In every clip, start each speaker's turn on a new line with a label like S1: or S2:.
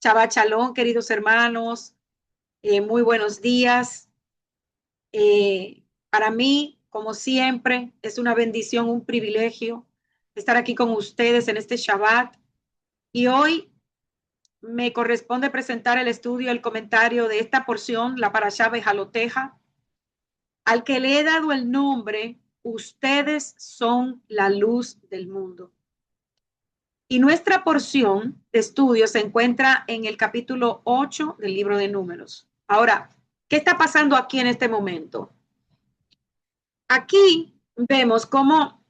S1: Shabbat Shalom, queridos hermanos, muy buenos días. Para mí, como siempre, es una bendición, un privilegio estar aquí con ustedes en este Shabbat. Y hoy me corresponde presentar el estudio, el comentario de esta porción, la Parashá Bejaloteja, al que le he dado el nombre, ustedes son la luz del mundo. Y nuestra porción de estudio se encuentra en el capítulo 8 del libro de Números. Ahora, ¿qué está pasando aquí en este momento? Aquí vemos cómo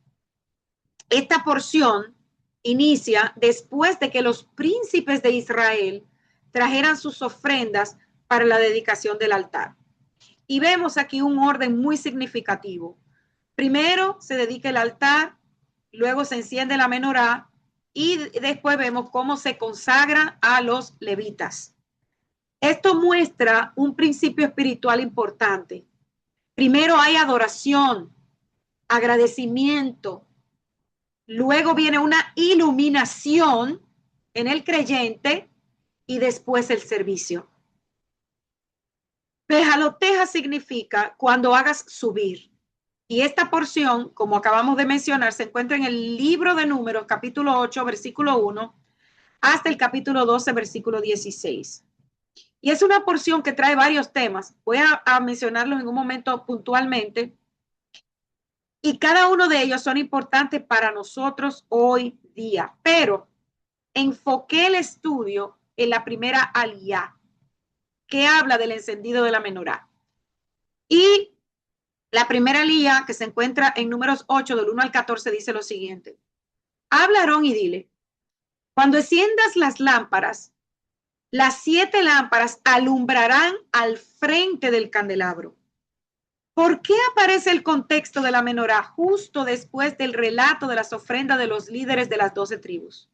S1: esta porción inicia después de que los príncipes de Israel trajeran sus ofrendas para la dedicación del altar. Y vemos aquí un orden muy significativo. Primero se dedica el altar, luego se enciende la menorá y después vemos cómo se consagra a los levitas. Esto muestra un principio espiritual importante. Primero hay adoración, agradecimiento, luego viene una iluminación en el creyente y después el servicio. Bejaloteja significa cuando hagas subir. Y esta porción, como acabamos de mencionar, se encuentra en el libro de Números, capítulo 8, versículo 1, hasta el capítulo 12, versículo 16. Y es una porción que trae varios temas. Voy a mencionarlos en un momento puntualmente. Y cada uno de ellos son importantes para nosotros hoy día. Pero enfoqué el estudio en la primera aliyá, que habla del encendido de la menorá. Y la primera aliyá, que se encuentra en Números 8, del 1 al 14, dice lo siguiente. Habla Aarón y dile, cuando enciendas las 7 lámparas alumbrarán al frente del candelabro. ¿Por qué aparece el contexto de la menorá justo después del relato de las ofrendas de los líderes de las 12 tribus?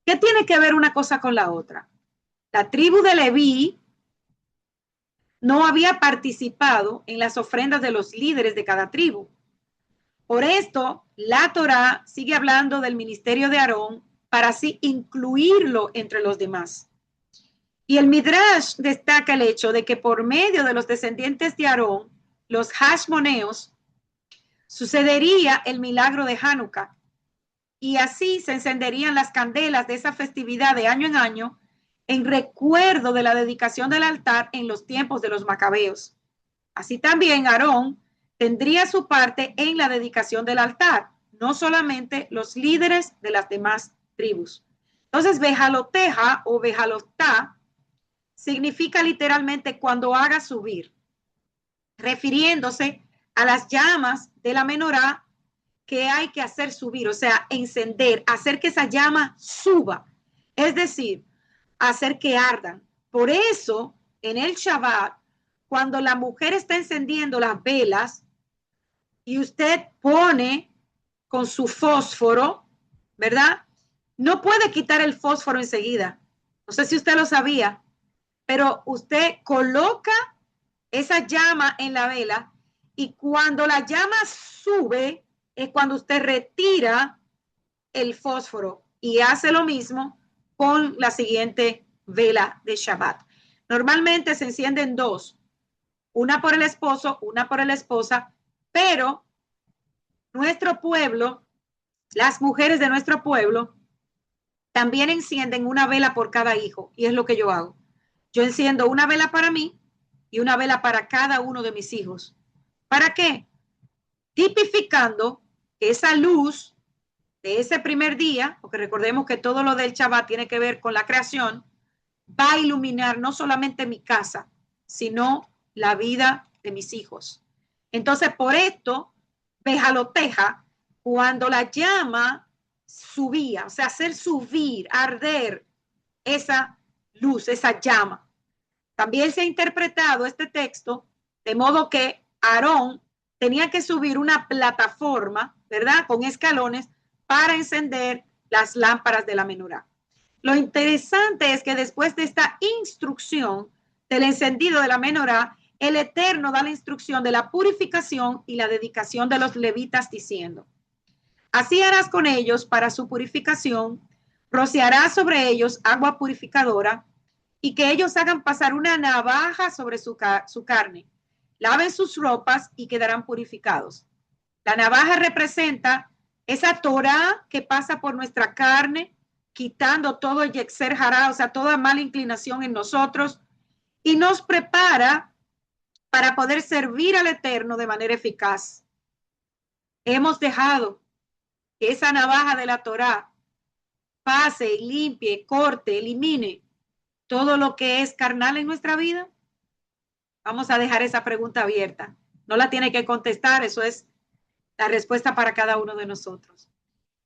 S1: ¿Qué tiene que ver una cosa con la otra? La tribu de Leví no había participado en las ofrendas de los líderes de cada tribu. Por esto, la Torá sigue hablando del ministerio de Aarón para así incluirlo entre los demás. Y el Midrash destaca el hecho de que por medio de los descendientes de Aarón, los Hashmoneos, sucedería el milagro de Hanukkah. Y así se encenderían las candelas de esa festividad de año en año en recuerdo de la dedicación del altar en los tiempos de los macabeos. Así también Aarón tendría su parte en la dedicación del altar, no solamente los líderes de las demás tribus. Entonces, Bejaloteja o Bejalotá significa literalmente cuando haga subir, refiriéndose a las llamas de la menorá que hay que hacer subir, o sea, encender, hacer que esa llama suba, es decir, hacer que ardan. Por eso, en el Shabbat, cuando la mujer está encendiendo las velas y usted pone con su fósforo, ¿verdad? No puede quitar el fósforo enseguida. No sé si usted lo sabía, pero usted coloca esa llama en la vela y cuando la llama sube es cuando usted retira el fósforo y hace lo mismo con la siguiente vela de Shabbat. Normalmente se encienden dos, una por el esposo, una por la esposa, pero nuestro pueblo, las mujeres de nuestro pueblo, también encienden una vela por cada hijo y es lo que yo hago. Yo enciendo una vela para mí y una vela para cada uno de mis hijos. ¿Para qué? Tipificando que esa luz de ese primer día, porque recordemos que todo lo del Shabbat tiene que ver con la creación, va a iluminar no solamente mi casa, sino la vida de mis hijos. Entonces, por esto, Bejaloteja, cuando la llama subía, o sea, hacer subir, arder esa luz, esa llama. También se ha interpretado este texto de modo que Aarón tenía que subir una plataforma, ¿verdad? Con escalones para encender las lámparas de la menorá. Lo interesante es que después de esta instrucción del encendido de la menorá, el Eterno da la instrucción de la purificación y la dedicación de los levitas diciendo, así harás con ellos para su purificación, rociará sobre ellos agua purificadora y que ellos hagan pasar una navaja sobre su carne. Laven sus ropas y quedarán purificados. La navaja representa esa Torah que pasa por nuestra carne, quitando todo el yetzer hará, o sea, toda mala inclinación en nosotros, y nos prepara para poder servir al Eterno de manera eficaz. Hemos dejado que esa navaja de la Torah pase, limpie, corte, elimine todo lo que es carnal en nuestra vida. Vamos a dejar esa pregunta abierta. No la tiene que contestar, eso es la respuesta para cada uno de nosotros.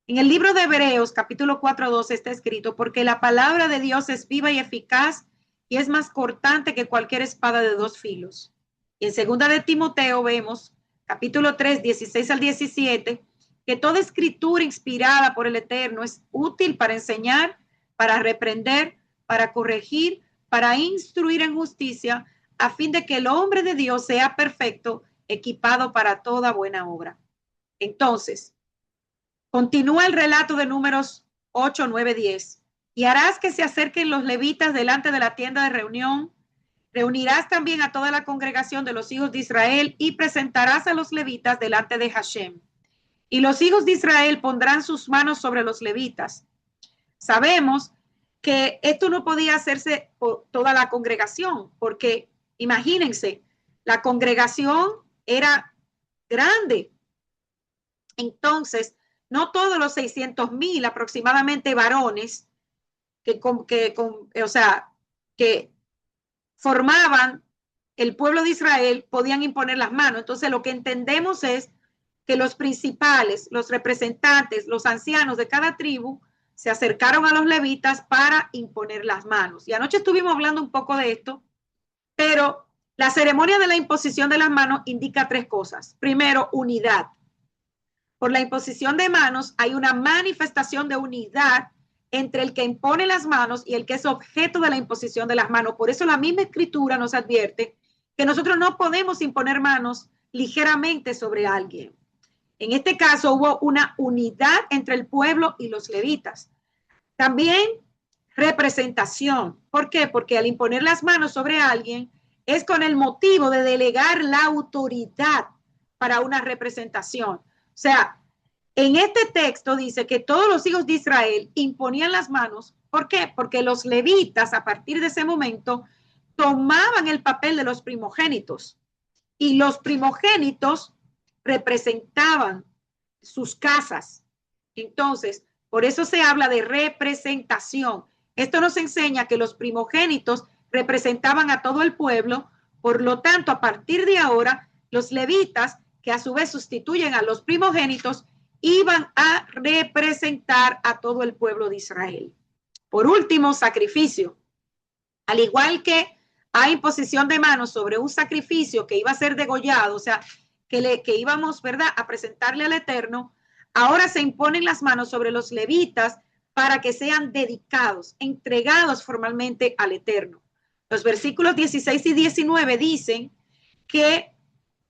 S1: En el libro de Hebreos, capítulo 4:12 está escrito, porque la palabra de Dios es viva y eficaz y es más cortante que cualquier espada de dos filos. Y en segunda de Timoteo vemos, capítulo 3:16 al 17, que toda escritura inspirada por el Eterno es útil para enseñar, para reprender, para corregir, para instruir en justicia, a fin de que el hombre de Dios sea perfecto, equipado para toda buena obra. Entonces, continúa el relato de Números 8, 9, 10. Y harás que se acerquen los levitas delante de la tienda de reunión. Reunirás también a toda la congregación de los hijos de Israel y presentarás a los levitas delante de Hashem. Y los hijos de Israel pondrán sus manos sobre los levitas. Sabemos que esto no podía hacerse por toda la congregación, porque imagínense, la congregación era grande. Entonces, no todos los 600,000 aproximadamente varones que formaban el pueblo de Israel podían imponer las manos. Entonces, lo que entendemos es que los principales, los representantes, los ancianos de cada tribu se acercaron a los levitas para imponer las manos. Y anoche estuvimos hablando un poco de esto, pero la ceremonia de la imposición de las manos indica tres cosas. Primero, unidad. Por la imposición de manos hay una manifestación de unidad entre el que impone las manos y el que es objeto de la imposición de las manos. Por eso la misma escritura nos advierte que nosotros no podemos imponer manos ligeramente sobre alguien. En este caso hubo una unidad entre el pueblo y los levitas. También representación. ¿Por qué? Porque al imponer las manos sobre alguien es con el motivo de delegar la autoridad para una representación. O sea, en este texto dice que todos los hijos de Israel imponían las manos. ¿Por qué? Porque los levitas a partir de ese momento tomaban el papel de los primogénitos y los primogénitos representaban sus casas. Entonces, por eso se habla de representación. Esto nos enseña que los primogénitos representaban a todo el pueblo. Por lo tanto, a partir de ahora, los levitas, que a su vez sustituyen a los primogénitos, iban a representar a todo el pueblo de Israel. Por último, sacrificio. Al igual que hay imposición de manos sobre un sacrificio que iba a ser degollado, o sea, que íbamos, ¿verdad?, a presentarle al Eterno, ahora se imponen las manos sobre los levitas para que sean dedicados, entregados formalmente al Eterno. Los versículos 16 y 19 dicen que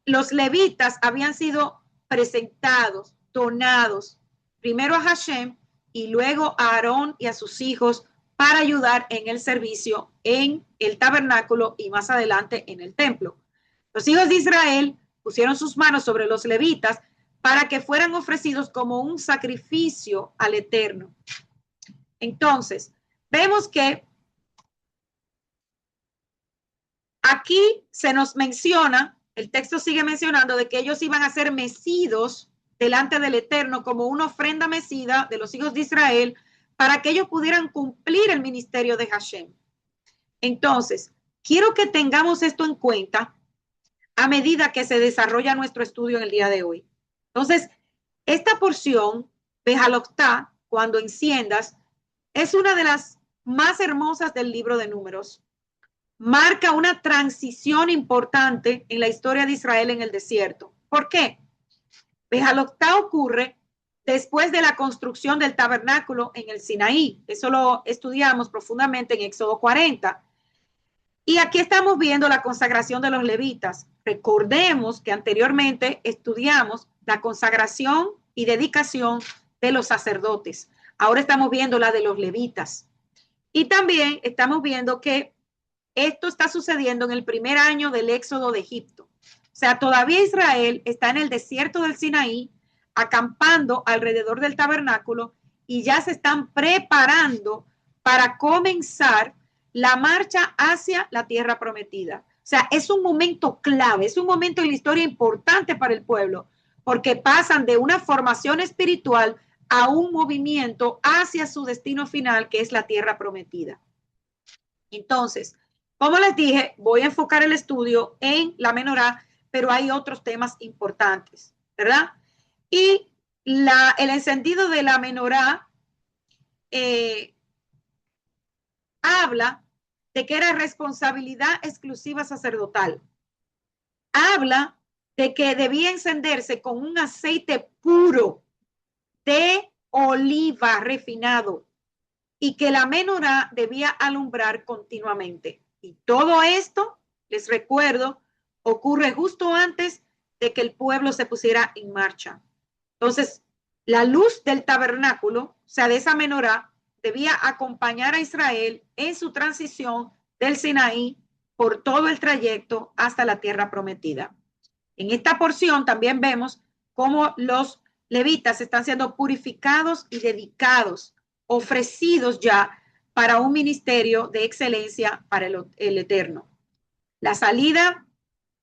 S1: los levitas habían sido presentados, donados, primero a Hashem y luego a Aarón y a sus hijos para ayudar en el servicio en el tabernáculo y más adelante en el templo. Los hijos de Israel pusieron sus manos sobre los levitas para que fueran ofrecidos como un sacrificio al Eterno. Entonces, vemos que aquí se nos menciona, el texto sigue mencionando de que ellos iban a ser mecidos delante del Eterno como una ofrenda mecida de los hijos de Israel para que ellos pudieran cumplir el ministerio de Hashem. Entonces, quiero que tengamos esto en cuenta a medida que se desarrolla nuestro estudio en el día de hoy. Entonces, esta porción, Bejaloctá, cuando enciendas, es una de las más hermosas del libro de Números. Marca una transición importante en la historia de Israel en el desierto. ¿Por qué? Bejaloctá ocurre después de la construcción del tabernáculo en el Sinaí. Eso lo estudiamos profundamente en Éxodo 40. Y aquí estamos viendo la consagración de los levitas. Recordemos que anteriormente estudiamos la consagración y dedicación de los sacerdotes. Ahora estamos viendo la de los levitas. Y también estamos viendo que esto está sucediendo en el primer año del éxodo de Egipto. O sea, todavía Israel está en el desierto del Sinaí, acampando alrededor del tabernáculo y ya se están preparando para comenzar la marcha hacia la tierra prometida. O sea, es un momento clave, es un momento en la historia importante para el pueblo, porque pasan de una formación espiritual a un movimiento hacia su destino final, que es la tierra prometida. Entonces, como les dije, voy a enfocar el estudio en la menorá, pero hay otros temas importantes, ¿verdad? Y el encendido de la menorá habla de que era responsabilidad exclusiva sacerdotal. Habla de que debía encenderse con un aceite puro de oliva refinado y que la menorá debía alumbrar continuamente. Y todo esto, les recuerdo, ocurre justo antes de que el pueblo se pusiera en marcha. Entonces, la luz del tabernáculo, o sea, de esa menorá, debía acompañar a Israel en su transición del Sinaí por todo el trayecto hasta la tierra prometida. En esta porción también vemos cómo los levitas están siendo purificados y dedicados, ofrecidos ya para un ministerio de excelencia para el Eterno. La salida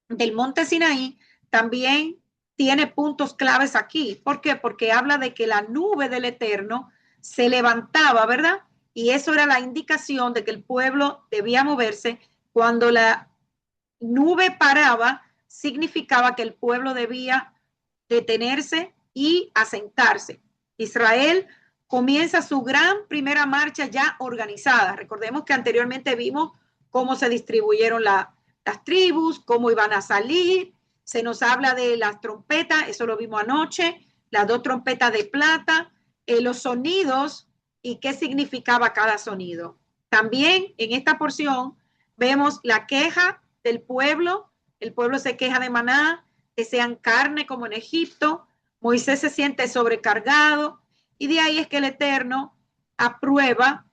S1: del monte Sinaí también tiene puntos claves aquí. ¿Por qué? Porque habla de que la nube del Eterno se levantaba, ¿verdad? Y eso era la indicación de que el pueblo debía moverse. Cuando la nube paraba, significaba que el pueblo debía detenerse y asentarse. Israel comienza su gran primera marcha ya organizada. Recordemos que anteriormente vimos cómo se distribuyeron las tribus, cómo iban a salir. Se nos habla de las trompetas, eso lo vimos anoche, las 2 trompetas de plata, los sonidos y qué significaba cada sonido. También en esta porción vemos la queja del pueblo. El pueblo se queja de maná, que sean carne como en Egipto. Moisés se siente sobrecargado y de ahí es que el Eterno aprueba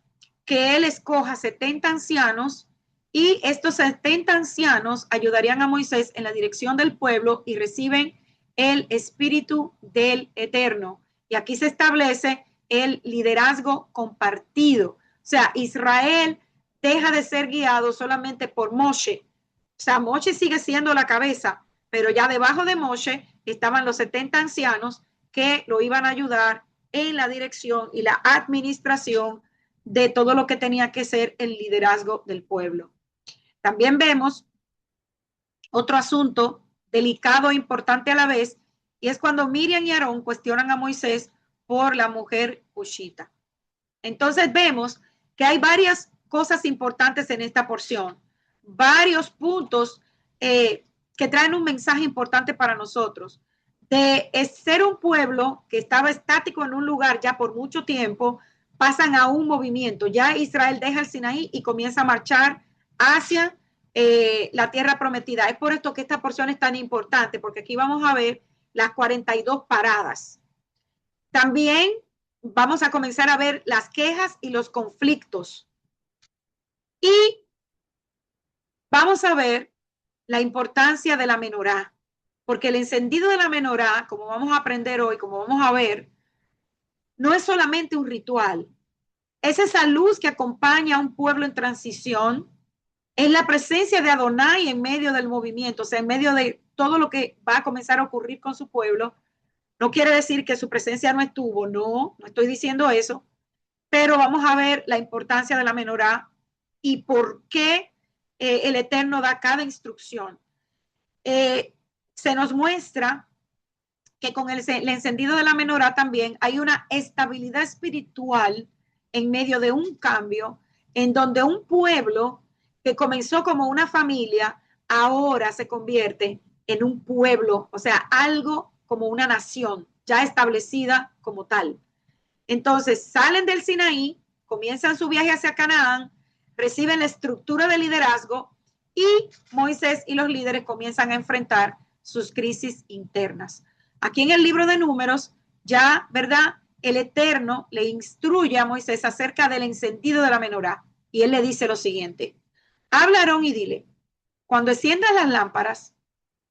S1: que él escoja 70 ancianos y estos 70 ancianos ayudarían a Moisés en la dirección del pueblo y reciben el espíritu del Eterno. Y aquí se establece el liderazgo compartido. O sea, Israel deja de ser guiado solamente por Moshe. O sea, Moshe sigue siendo la cabeza, pero ya debajo de Moshe estaban los 70 ancianos que lo iban a ayudar en la dirección y la administración de todo lo que tenía que ser el liderazgo del pueblo. También vemos otro asunto delicado e importante a la vez, y es cuando Miriam y Aarón cuestionan a Moisés por la mujer cushita. Entonces vemos que hay varias cosas importantes en esta porción, varios puntos que traen un mensaje importante para nosotros. De ser un pueblo que estaba estático en un lugar ya por mucho tiempo, pasan a un movimiento. Ya Israel deja el Sinaí y comienza a marchar hacia la tierra prometida. Es por esto que esta porción es tan importante, porque aquí vamos a ver las 42 paradas. También vamos a comenzar a ver las quejas y los conflictos. Y vamos a ver la importancia de la menorá, porque el encendido de la menorá, como vamos a aprender hoy, como vamos a ver, no es solamente un ritual. Es esa luz que acompaña a un pueblo en transición. Es la presencia de Adonai en medio del movimiento, o sea, en medio de todo lo que va a comenzar a ocurrir con su pueblo. No quiere decir que su presencia no estuvo, no estoy diciendo eso, pero vamos a ver la importancia de la menorá y por qué el Eterno da cada instrucción. Se nos muestra que con el encendido de la menorá también hay una estabilidad espiritual en medio de un cambio en donde un pueblo que comenzó como una familia ahora se convierte en un pueblo, o sea, algo como una nación ya establecida como tal. Entonces salen del Sinaí, comienzan su viaje hacia Canaán, reciben la estructura de liderazgo y Moisés y los líderes comienzan a enfrentar sus crisis internas. Aquí en el libro de Números ya, ¿verdad? el Eterno le instruye a Moisés acerca del encendido de la menorá. Y él le dice lo siguiente: habla a Aarón y dile, cuando enciendas las lámparas,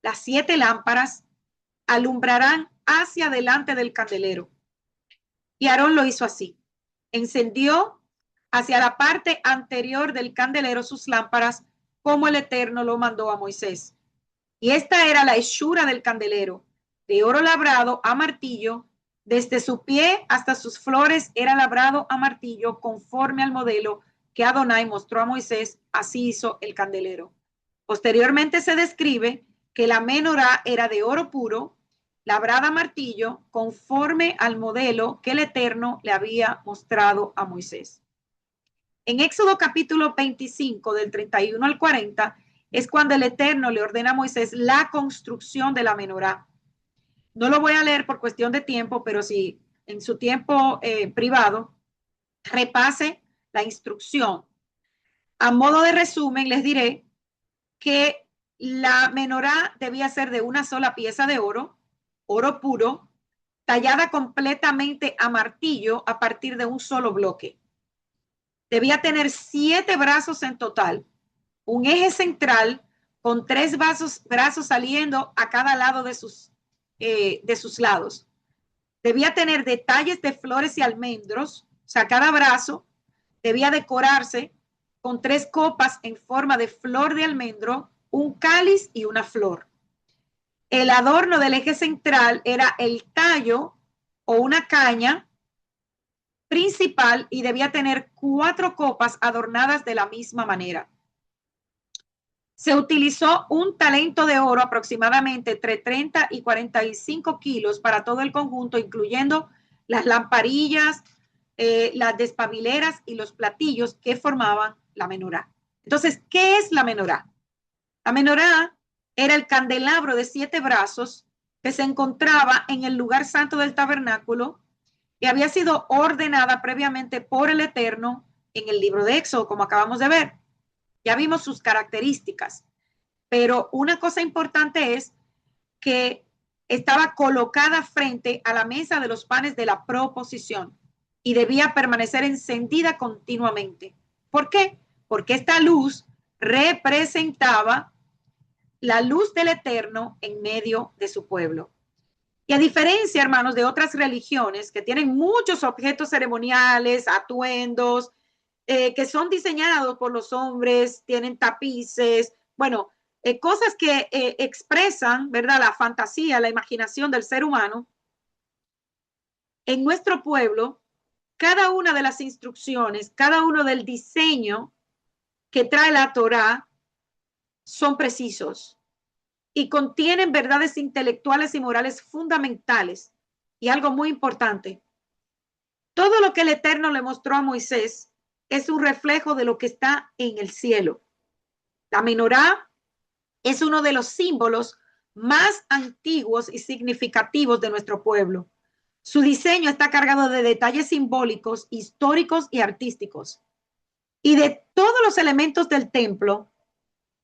S1: las 7 lámparas alumbrarán hacia delante del candelero. Y Aarón lo hizo así. Encendió hacia la parte anterior del candelero sus lámparas, como el Eterno lo mandó a Moisés. Y esta era la hechura del candelero, de oro labrado a martillo, desde su pie hasta sus flores era labrado a martillo, conforme al modelo que Adonai mostró a Moisés, así hizo el candelero. Posteriormente se describe que la menorá era de oro puro, labrada a martillo, conforme al modelo que el Eterno le había mostrado a Moisés. En Éxodo capítulo 25, del 31 al 40, es cuando el Eterno le ordena a Moisés la construcción de la menorá. No lo voy a leer por cuestión de tiempo, pero si en su tiempo privado repase la instrucción. A modo de resumen, les diré que la menorá debía ser de una sola pieza de oro, oro puro, tallada completamente a martillo a partir de un solo bloque. Debía tener 7 brazos en total, un eje central con 3 brazos saliendo a cada lado de sus lados. Debía tener detalles de flores y almendros, o sea, cada brazo debía decorarse con 3 copas en forma de flor de almendro, un cáliz y una flor. El adorno del eje central era el tallo o una caña principal y debía tener 4 copas adornadas de la misma manera. Se utilizó un talento de oro aproximadamente entre 30 y 45 kilos para todo el conjunto, incluyendo las lamparillas, las despabileras y los platillos que formaban la menorá. Entonces, ¿qué es la menorá? La menorá era el candelabro de 7 brazos que se encontraba en el lugar santo del tabernáculo y había sido ordenada previamente por el Eterno en el libro de Éxodo, como acabamos de ver. Ya vimos sus características, pero una cosa importante es que estaba colocada frente a la mesa de los panes de la proposición y debía permanecer encendida continuamente. ¿Por qué? Porque esta luz representaba la luz del Eterno en medio de su pueblo. Y a diferencia, hermanos, de otras religiones que tienen muchos objetos ceremoniales, atuendos, que son diseñados por los hombres, tienen tapices, bueno, cosas que expresan, ¿verdad?, la fantasía, la imaginación del ser humano. En nuestro pueblo, cada una de las instrucciones, cada uno del diseño que trae la Torá son precisos y contienen verdades intelectuales y morales fundamentales. Y algo muy importante, todo lo que el Eterno le mostró a Moisés es un reflejo de lo que está en el cielo. La menorá es uno de los símbolos más antiguos y significativos de nuestro pueblo. Su diseño está cargado de detalles simbólicos, históricos y artísticos. Y de todos los elementos del templo,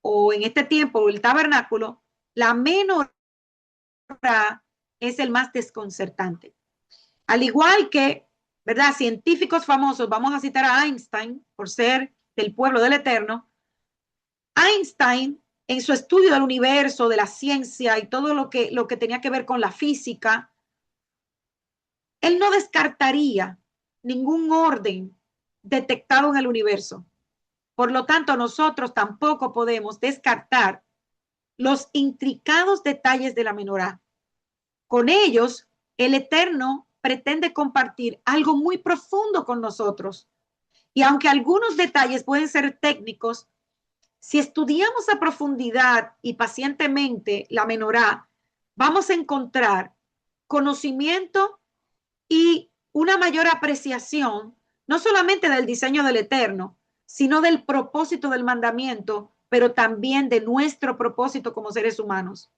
S1: o en este tiempo el tabernáculo, la menorá es el más desconcertante. Al igual que, ¿verdad?, científicos famosos, vamos a citar a Einstein por ser del pueblo del Eterno. Einstein, en su estudio del universo, de la ciencia y todo lo que tenía que ver con la física, él no descartaría ningún orden detectado en el universo. Por lo tanto, nosotros tampoco podemos descartar los intricados detalles de la menorá. Con ellos, el Eterno pretende compartir algo muy profundo con nosotros. Y aunque algunos detalles pueden ser técnicos, si estudiamos a profundidad y pacientemente la menorá, vamos a encontrar conocimiento y una mayor apreciación, no solamente del diseño del Eterno, sino del propósito del mandamiento, pero también de nuestro propósito como seres humanos.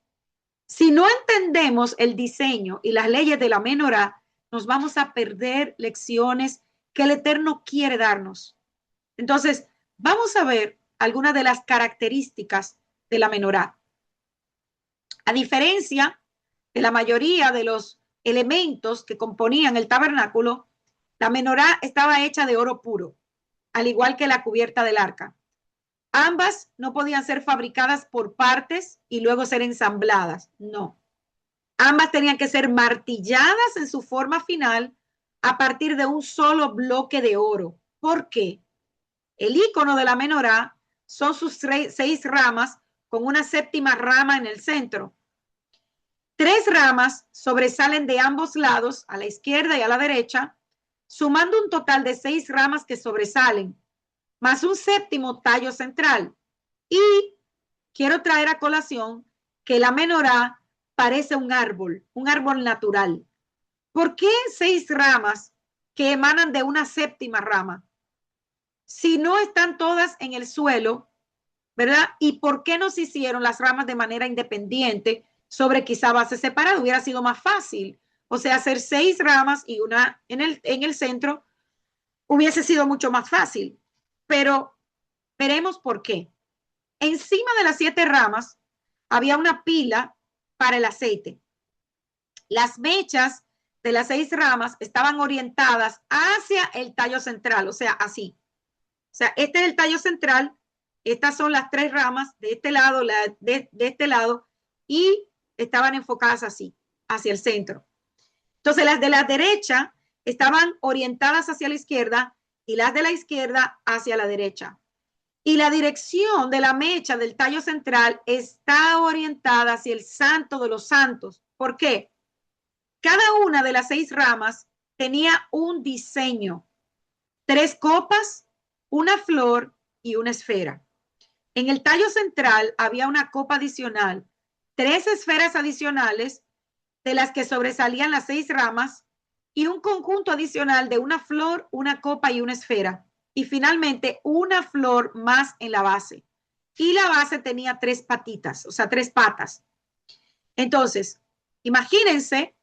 S1: Si no entendemos el diseño y las leyes de la menorá, nos vamos a perder lecciones que el Eterno quiere darnos. Entonces, vamos a ver algunas de las características de la menorá. A diferencia de la mayoría de los elementos que componían el tabernáculo, la menorá estaba hecha de oro puro, al igual que la cubierta del arca. Ambas no podían ser fabricadas por partes y luego ser ensambladas, no. Ambas tenían que ser martilladas en su forma final a partir de un solo bloque de oro. ¿Por qué? El icono de la menorá son sus 6 ramas con una 7ª rama en el centro. 3 ramas sobresalen de ambos lados, a la izquierda y a la derecha, sumando un total de 6 ramas que sobresalen, más un 7º tallo central. Y quiero traer a colación que la menorá parece un árbol natural. ¿Por qué 6 ramas que emanan de una 7ª rama? Si no están todas en el suelo, ¿verdad? ¿Y por qué no se hicieron las ramas de manera independiente sobre quizá base separada? Hubiera sido más fácil. O sea, hacer 6 ramas y una en el centro hubiese sido mucho más fácil. Pero veremos por qué. Encima de las 7 ramas había una pila para el aceite. Las mechas de las 6 ramas estaban orientadas hacia el tallo central, o sea, así. O sea, este es el tallo central, estas son las 3 ramas de este lado, de este lado, y estaban enfocadas así, hacia el centro. Entonces, las de la derecha estaban orientadas hacia la izquierda y las de la izquierda hacia la derecha. Y la dirección de la mecha del tallo central está orientada hacia el santo de los santos. ¿Por qué? Cada una de las 6 ramas tenía un diseño, 3 copas, una flor y una esfera. En el tallo central había una copa adicional, 3 esferas adicionales de las que sobresalían las 6 ramas y un conjunto adicional de una flor, una copa y una esfera. Y finalmente una flor más en la base. Y la base tenía 3 patitas, o sea, 3 patas. Entonces, imagínense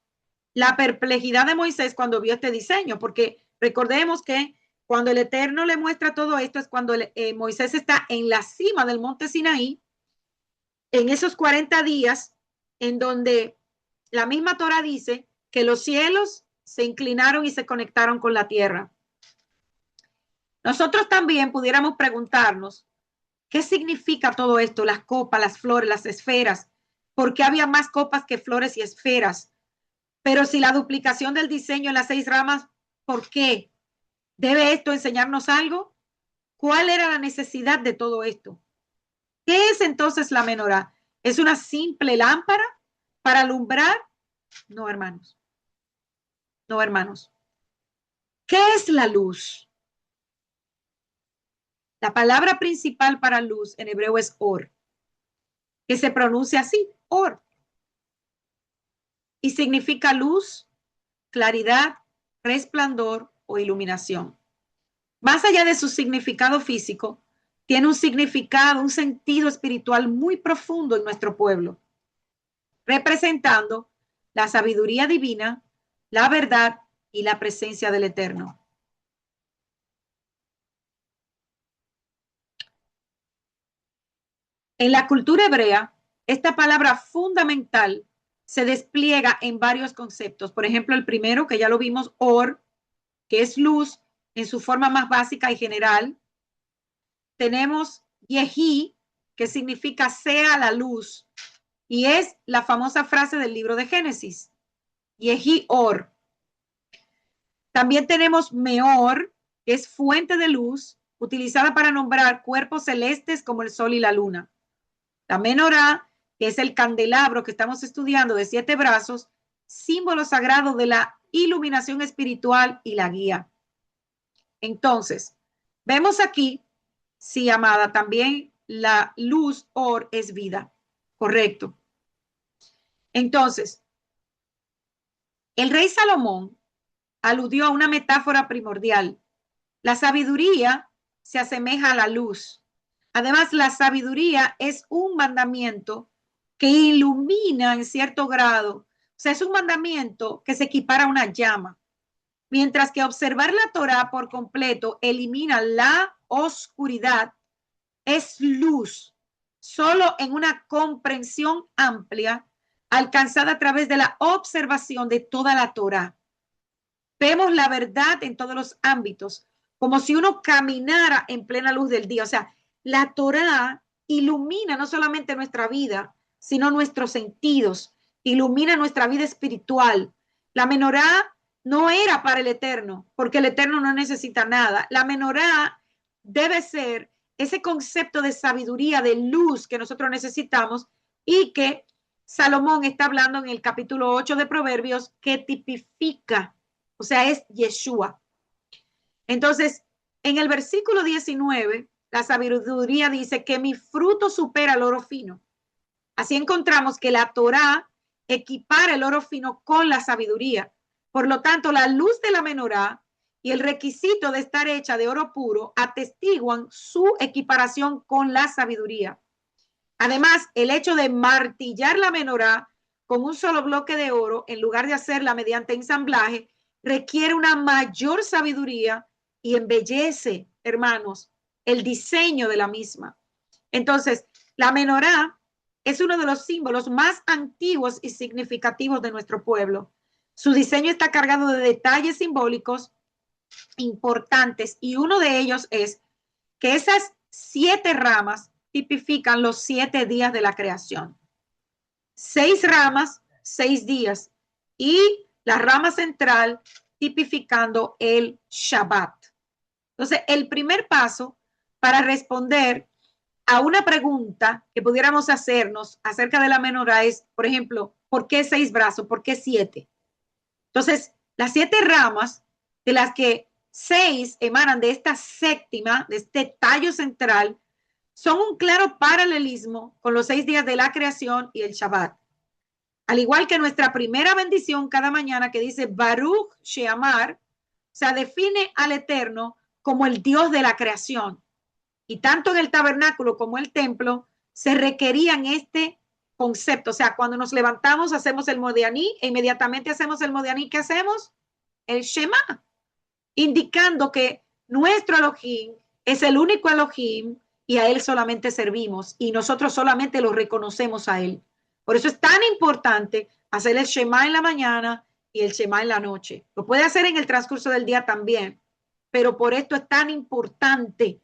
S1: la perplejidad de Moisés cuando vio este diseño, porque recordemos que cuando el Eterno le muestra todo esto es cuando Moisés está en la cima del monte Sinaí, en esos 40 días, en donde la misma Torah dice que los cielos se inclinaron y se conectaron con la tierra. Nosotros también pudiéramos preguntarnos, ¿qué significa todo esto? Las copas, las flores, las esferas. ¿Por qué había más copas que flores y esferas? Pero si la duplicación del diseño en las 6 ramas, ¿por qué? ¿Debe esto enseñarnos algo? ¿Cuál era la necesidad de todo esto? ¿Qué es entonces la menorá? ¿Es una simple lámpara para alumbrar? No, hermanos. No, hermanos. ¿Qué es la luz? La palabra principal para luz en hebreo es or, que se pronuncia así, or. Y significa luz, claridad, resplandor o iluminación. Más allá de su significado físico, tiene un significado, un sentido espiritual muy profundo en nuestro pueblo, representando la sabiduría divina, la verdad y la presencia del Eterno. En la cultura hebrea, esta palabra fundamental se despliega en varios conceptos. Por ejemplo, el primero, que ya lo vimos, or, que es luz en su forma más básica y general. Tenemos Yehi, que significa sea la luz, y es la famosa frase del libro de Génesis, Yehi or. También tenemos Meor, que es fuente de luz, utilizada para nombrar cuerpos celestes como el sol y la luna. La menorá, que es el candelabro que estamos estudiando de 7 brazos, símbolo sagrado de la iluminación espiritual y la guía. Entonces, vemos aquí, sí, amada, también la luz or es vida. Correcto. Entonces, el rey Salomón aludió a una metáfora primordial. La sabiduría se asemeja a la luz. Además, la sabiduría es un mandamiento que ilumina en cierto grado. O sea, es un mandamiento que se equipara a una llama. Mientras que observar la Torah por completo elimina la oscuridad, es luz. Solo en una comprensión amplia alcanzada a través de la observación de toda la Torá. Vemos la verdad en todos los ámbitos, como si uno caminara en plena luz del día. O sea, la Torá ilumina no solamente nuestra vida, sino nuestros sentidos, ilumina nuestra vida espiritual. La menorá no era para el Eterno, porque el Eterno no necesita nada. La menorá debe ser ese concepto de sabiduría, de luz que nosotros necesitamos y que Salomón está hablando en el capítulo 8 de Proverbios, que tipifica, o sea, es Yeshua. Entonces, en el versículo 19, la sabiduría dice que mi fruto supera el oro fino. Así encontramos que la Torá equipara el oro fino con la sabiduría. Por lo tanto, la luz de la menorá y el requisito de estar hecha de oro puro atestiguan su equiparación con la sabiduría. Además, el hecho de martillar la menorá con un solo bloque de oro en lugar de hacerla mediante ensamblaje requiere una mayor sabiduría y embellece, hermanos, el diseño de la misma. Entonces, la menorá es uno de los símbolos más antiguos y significativos de nuestro pueblo. Su diseño está cargado de detalles simbólicos importantes y uno de ellos es que esas 7 ramas tipifican los 7 días de la creación. 6 ramas, 6 días y la rama central tipificando el Shabbat. Entonces, el primer paso para responder a una pregunta que pudiéramos hacernos acerca de la menorá es, por ejemplo, ¿por qué 6 brazos? ¿Por qué 7? Entonces, las 7 ramas, de las que 6 emanan de esta séptima, de este tallo central, son un claro paralelismo con los 6 días de la creación y el Shabbat. Al igual que nuestra primera bendición cada mañana que dice Baruch Sheamar, o sea, define al Eterno como el Dios de la creación. Y tanto en el tabernáculo como en el templo se requerían este concepto. O sea, cuando nos levantamos hacemos el Modianí e inmediatamente hacemos el Modianí. ¿Qué hacemos? El Shema, indicando que nuestro Elohim es el único Elohim y a él solamente servimos y nosotros solamente lo reconocemos a él. Por eso es tan importante hacer el Shema en la mañana y el Shema en la noche. Lo puede hacer en el transcurso del día también, pero por esto es tan importante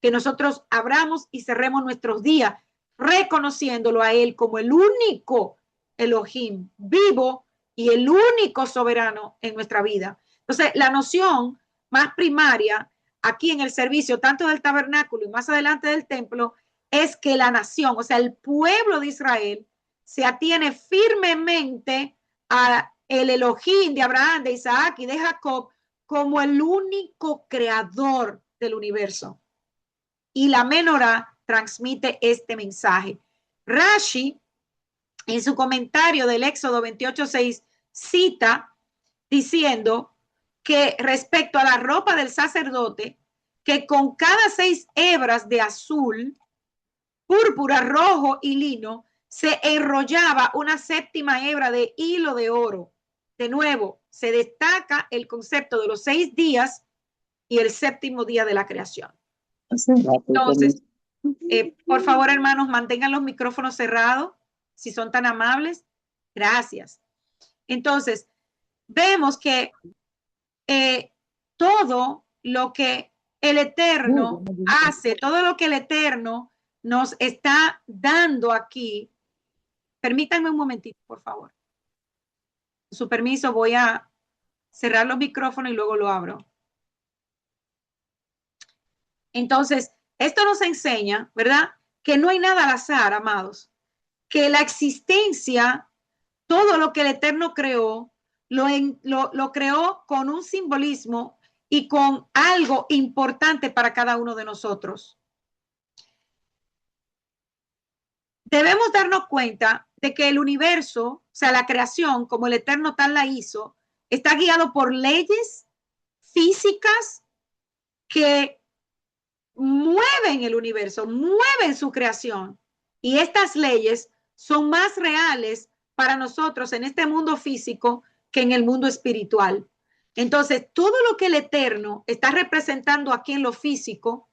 S1: que nosotros abramos y cerremos nuestros días reconociéndolo a él como el único Elohim vivo y el único soberano en nuestra vida. Entonces, la noción más primaria aquí en el servicio, tanto del tabernáculo y más adelante del templo, es que la nación, o sea, el pueblo de Israel, se atiene firmemente a el Elohim de Abraham, de Isaac y de Jacob como el único creador del universo. Y la menorá transmite este mensaje. Rashi, en su comentario del Éxodo 28:6, cita diciendo que respecto a la ropa del sacerdote, que con cada 6 hebras de azul, púrpura, rojo y lino, se enrollaba una 7ª hebra de hilo de oro. De nuevo, se destaca el concepto de los 6 días y el 7º día de la creación. Entonces, por favor, hermanos, mantengan los micrófonos cerrados, si son tan amables. Gracias. Entonces, vemos que todo lo que el Eterno hace, todo lo que el Eterno nos está dando aquí. Permítanme un momentito, por favor. Con su permiso, voy a cerrar los micrófonos y luego lo abro. Entonces, esto nos enseña, ¿verdad? Que no hay nada al azar, amados. Que la existencia, todo lo que el Eterno creó, lo creó con un simbolismo y con algo importante para cada uno de nosotros. Debemos darnos cuenta de que el universo, o sea, la creación, como el Eterno tal la hizo, está guiado por leyes físicas que mueven el universo, mueven su creación. Y estas leyes son más reales para nosotros en este mundo físico que en el mundo espiritual. Entonces, todo lo que el Eterno está representando aquí en lo físico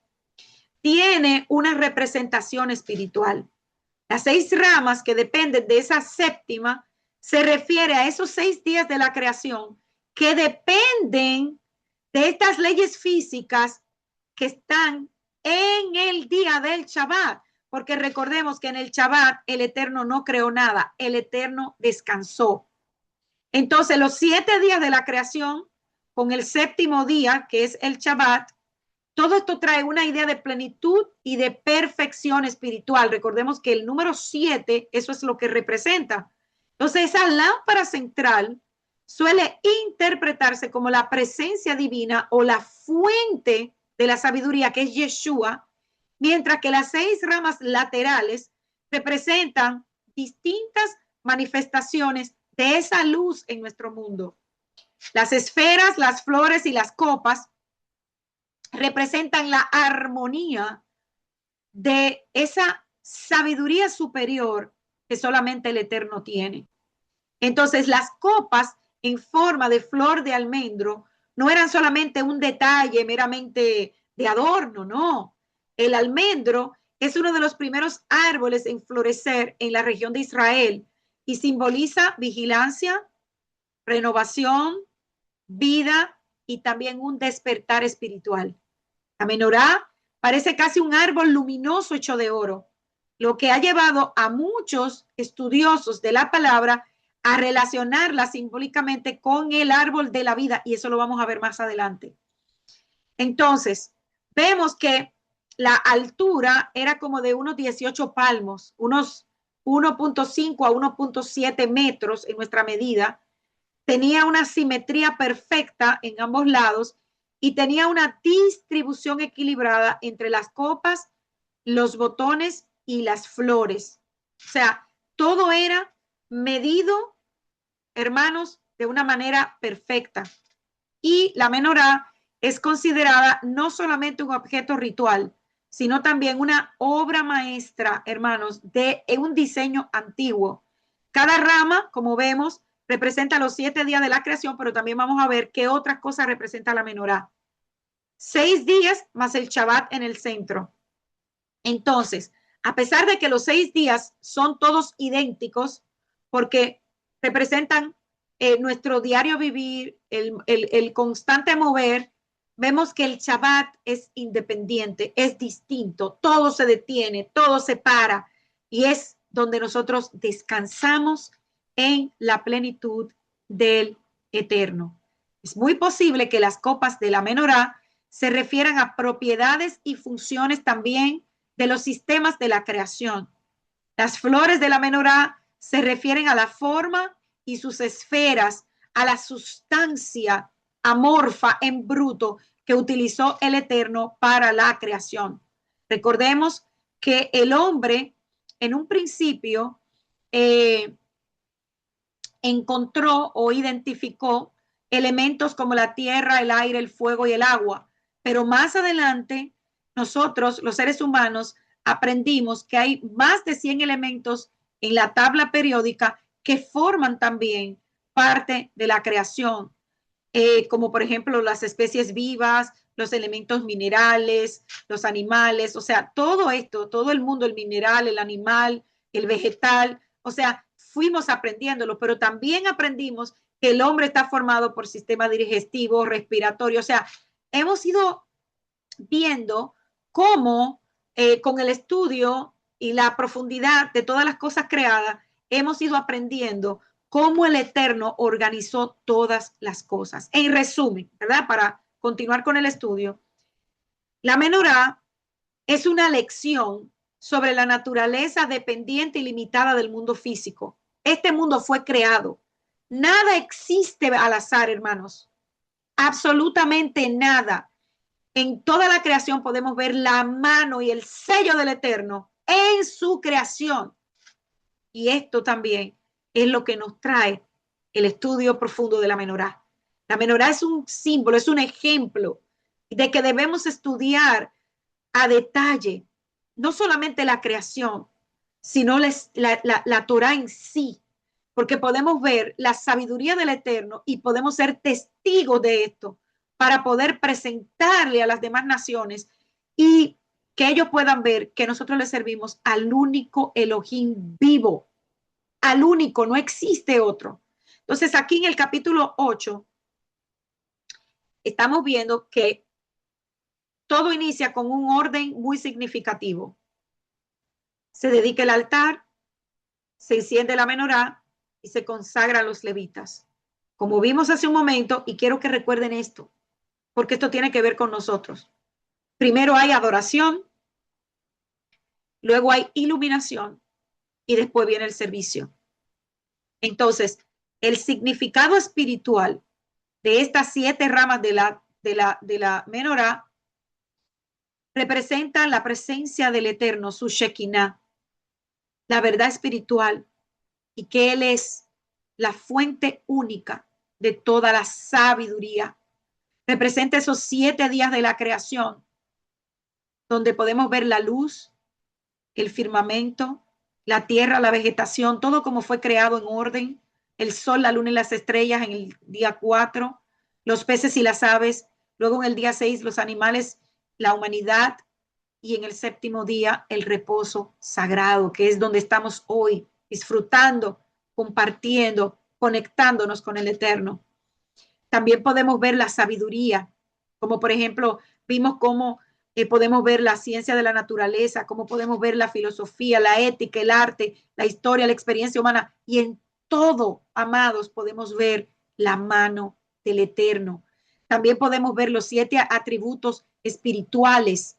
S1: tiene una representación espiritual. Las 6 ramas que dependen de esa séptima se refiere a esos 6 días de la creación que dependen de estas leyes físicas que están en el día del Shabbat, porque recordemos que en el Shabbat el Eterno no creó nada, el Eterno descansó. Entonces, los 7 días de la creación, con el séptimo día, que es el Shabbat, todo esto trae una idea de plenitud y de perfección espiritual. Recordemos que el número 7, eso es lo que representa. Entonces, esa lámpara central suele interpretarse como la presencia divina o la fuente de la sabiduría, que es Yeshua, mientras que las 6 ramas laterales representan distintas manifestaciones de esa luz en nuestro mundo. Las esferas, las flores y las copas representan la armonía de esa sabiduría superior que solamente el Eterno tiene. Entonces, las copas en forma de flor de almendro no eran solamente un detalle meramente de adorno, no. El almendro es uno de los primeros árboles en florecer en la región de Israel y simboliza vigilancia, renovación, vida y también un despertar espiritual. La menorá parece casi un árbol luminoso hecho de oro, lo que ha llevado a muchos estudiosos de la palabra a relacionarla simbólicamente con el árbol de la vida, y eso lo vamos a ver más adelante. Entonces, vemos que la altura era como de unos 18 palmos, unos 1.5 a 1.7 metros en nuestra medida. Tenía una simetría perfecta en ambos lados y tenía una distribución equilibrada entre las copas, los botones y las flores. O sea, todo era medido, hermanos, de una manera perfecta. Y la menorá es considerada no solamente un objeto ritual, sino también una obra maestra, hermanos, de un diseño antiguo. Cada rama, como vemos, representa los 7 días de la creación, pero también vamos a ver qué otras cosas representa la menorá. 6 días más el Shabbat en el centro. Entonces, a pesar de que los 6 días son todos idénticos, porque representan nuestro diario vivir, el constante mover, vemos que el Shabbat es independiente, es distinto, todo se detiene, todo se para y es donde nosotros descansamos en la plenitud del Eterno. Es muy posible que las copas de la menorá se refieran a propiedades y funciones también de los sistemas de la creación. Las flores de la menorá se refieren a la forma y sus esferas, a la sustancia amorfa en bruto que utilizó el Eterno para la creación. Recordemos que el hombre en un principio encontró o identificó elementos como la tierra, el aire, el fuego y el agua, pero más adelante nosotros, los seres humanos, aprendimos que hay más de 100 elementos en la tabla periódica que forman también parte de la creación, como por ejemplo las especies vivas, los elementos minerales, los animales, o sea, todo esto, todo el mundo, el mineral, el animal, el vegetal, o sea, fuimos aprendiéndolo, pero también aprendimos que el hombre está formado por sistema digestivo, respiratorio, o sea, hemos ido viendo cómo con el estudio y la profundidad de todas las cosas creadas, hemos ido aprendiendo cómo el Eterno organizó todas las cosas. En resumen, ¿verdad? Para continuar con el estudio, la menorá es una lección sobre la naturaleza dependiente y limitada del mundo físico. Este mundo fue creado. Nada existe al azar, hermanos. Absolutamente nada. En toda la creación podemos ver la mano y el sello del Eterno en su creación. Y esto también es lo que nos trae el estudio profundo de la menorá. La menorá es un símbolo, es un ejemplo de que debemos estudiar a detalle no solamente la creación, sino la Torá en sí, porque podemos ver la sabiduría del Eterno y podemos ser testigos de esto para poder presentarle a las demás naciones y que ellos puedan ver que nosotros le servimos al único Elohim vivo, al único, no existe otro. Entonces aquí en el capítulo 8 estamos viendo que todo inicia con un orden muy significativo. Se dedica el altar, se enciende la menorá y se consagra a los levitas. Como vimos hace un momento, y quiero que recuerden esto, porque esto tiene que ver con nosotros. Primero hay adoración, luego hay iluminación y después viene el servicio. Entonces, el significado espiritual de estas 7 ramas de la menorá representan la presencia del Eterno, su Shekinah, la verdad espiritual, y que Él es la fuente única de toda la sabiduría. Representa esos 7 días de la creación, donde podemos ver la luz, el firmamento, la tierra, la vegetación, todo como fue creado en orden, el sol, la luna y las estrellas en el día 4, los peces y las aves, luego en el día 6 los animales, la humanidad, y en el 7º día el reposo sagrado, que es donde estamos hoy, disfrutando, compartiendo, conectándonos con el Eterno. También podemos ver la sabiduría, como por ejemplo, vimos cómo podemos ver la ciencia de la naturaleza, cómo podemos ver la filosofía, la ética, el arte, la historia, la experiencia humana, y en todo, amados, podemos ver la mano del Eterno. También podemos ver los 7 atributos espirituales: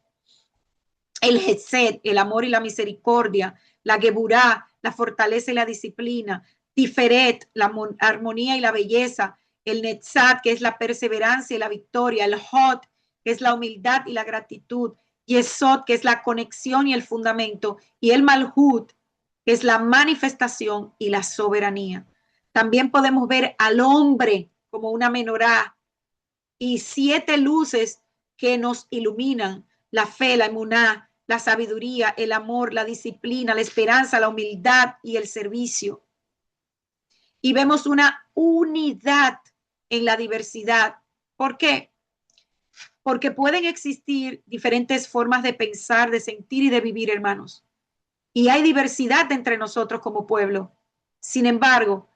S1: el Hesed, el amor y la misericordia; la Geburá, la fortaleza y la disciplina; Tiferet, la armonía y la belleza; el Netzat, que es la perseverancia y la victoria; el Hod, que es la humildad y la gratitud; Yesod, que es la conexión y el fundamento; y el Malhut, que es la manifestación y la soberanía. También podemos ver al hombre como una menorá y 7 luces que nos iluminan: la fe, la emuná, la sabiduría, el amor, la disciplina, la esperanza, la humildad y el servicio. Y vemos una unidad en la diversidad. ¿Por qué? Porque pueden existir diferentes formas de pensar, de sentir y de vivir, hermanos. Y hay diversidad entre nosotros como pueblo. Sin embargo,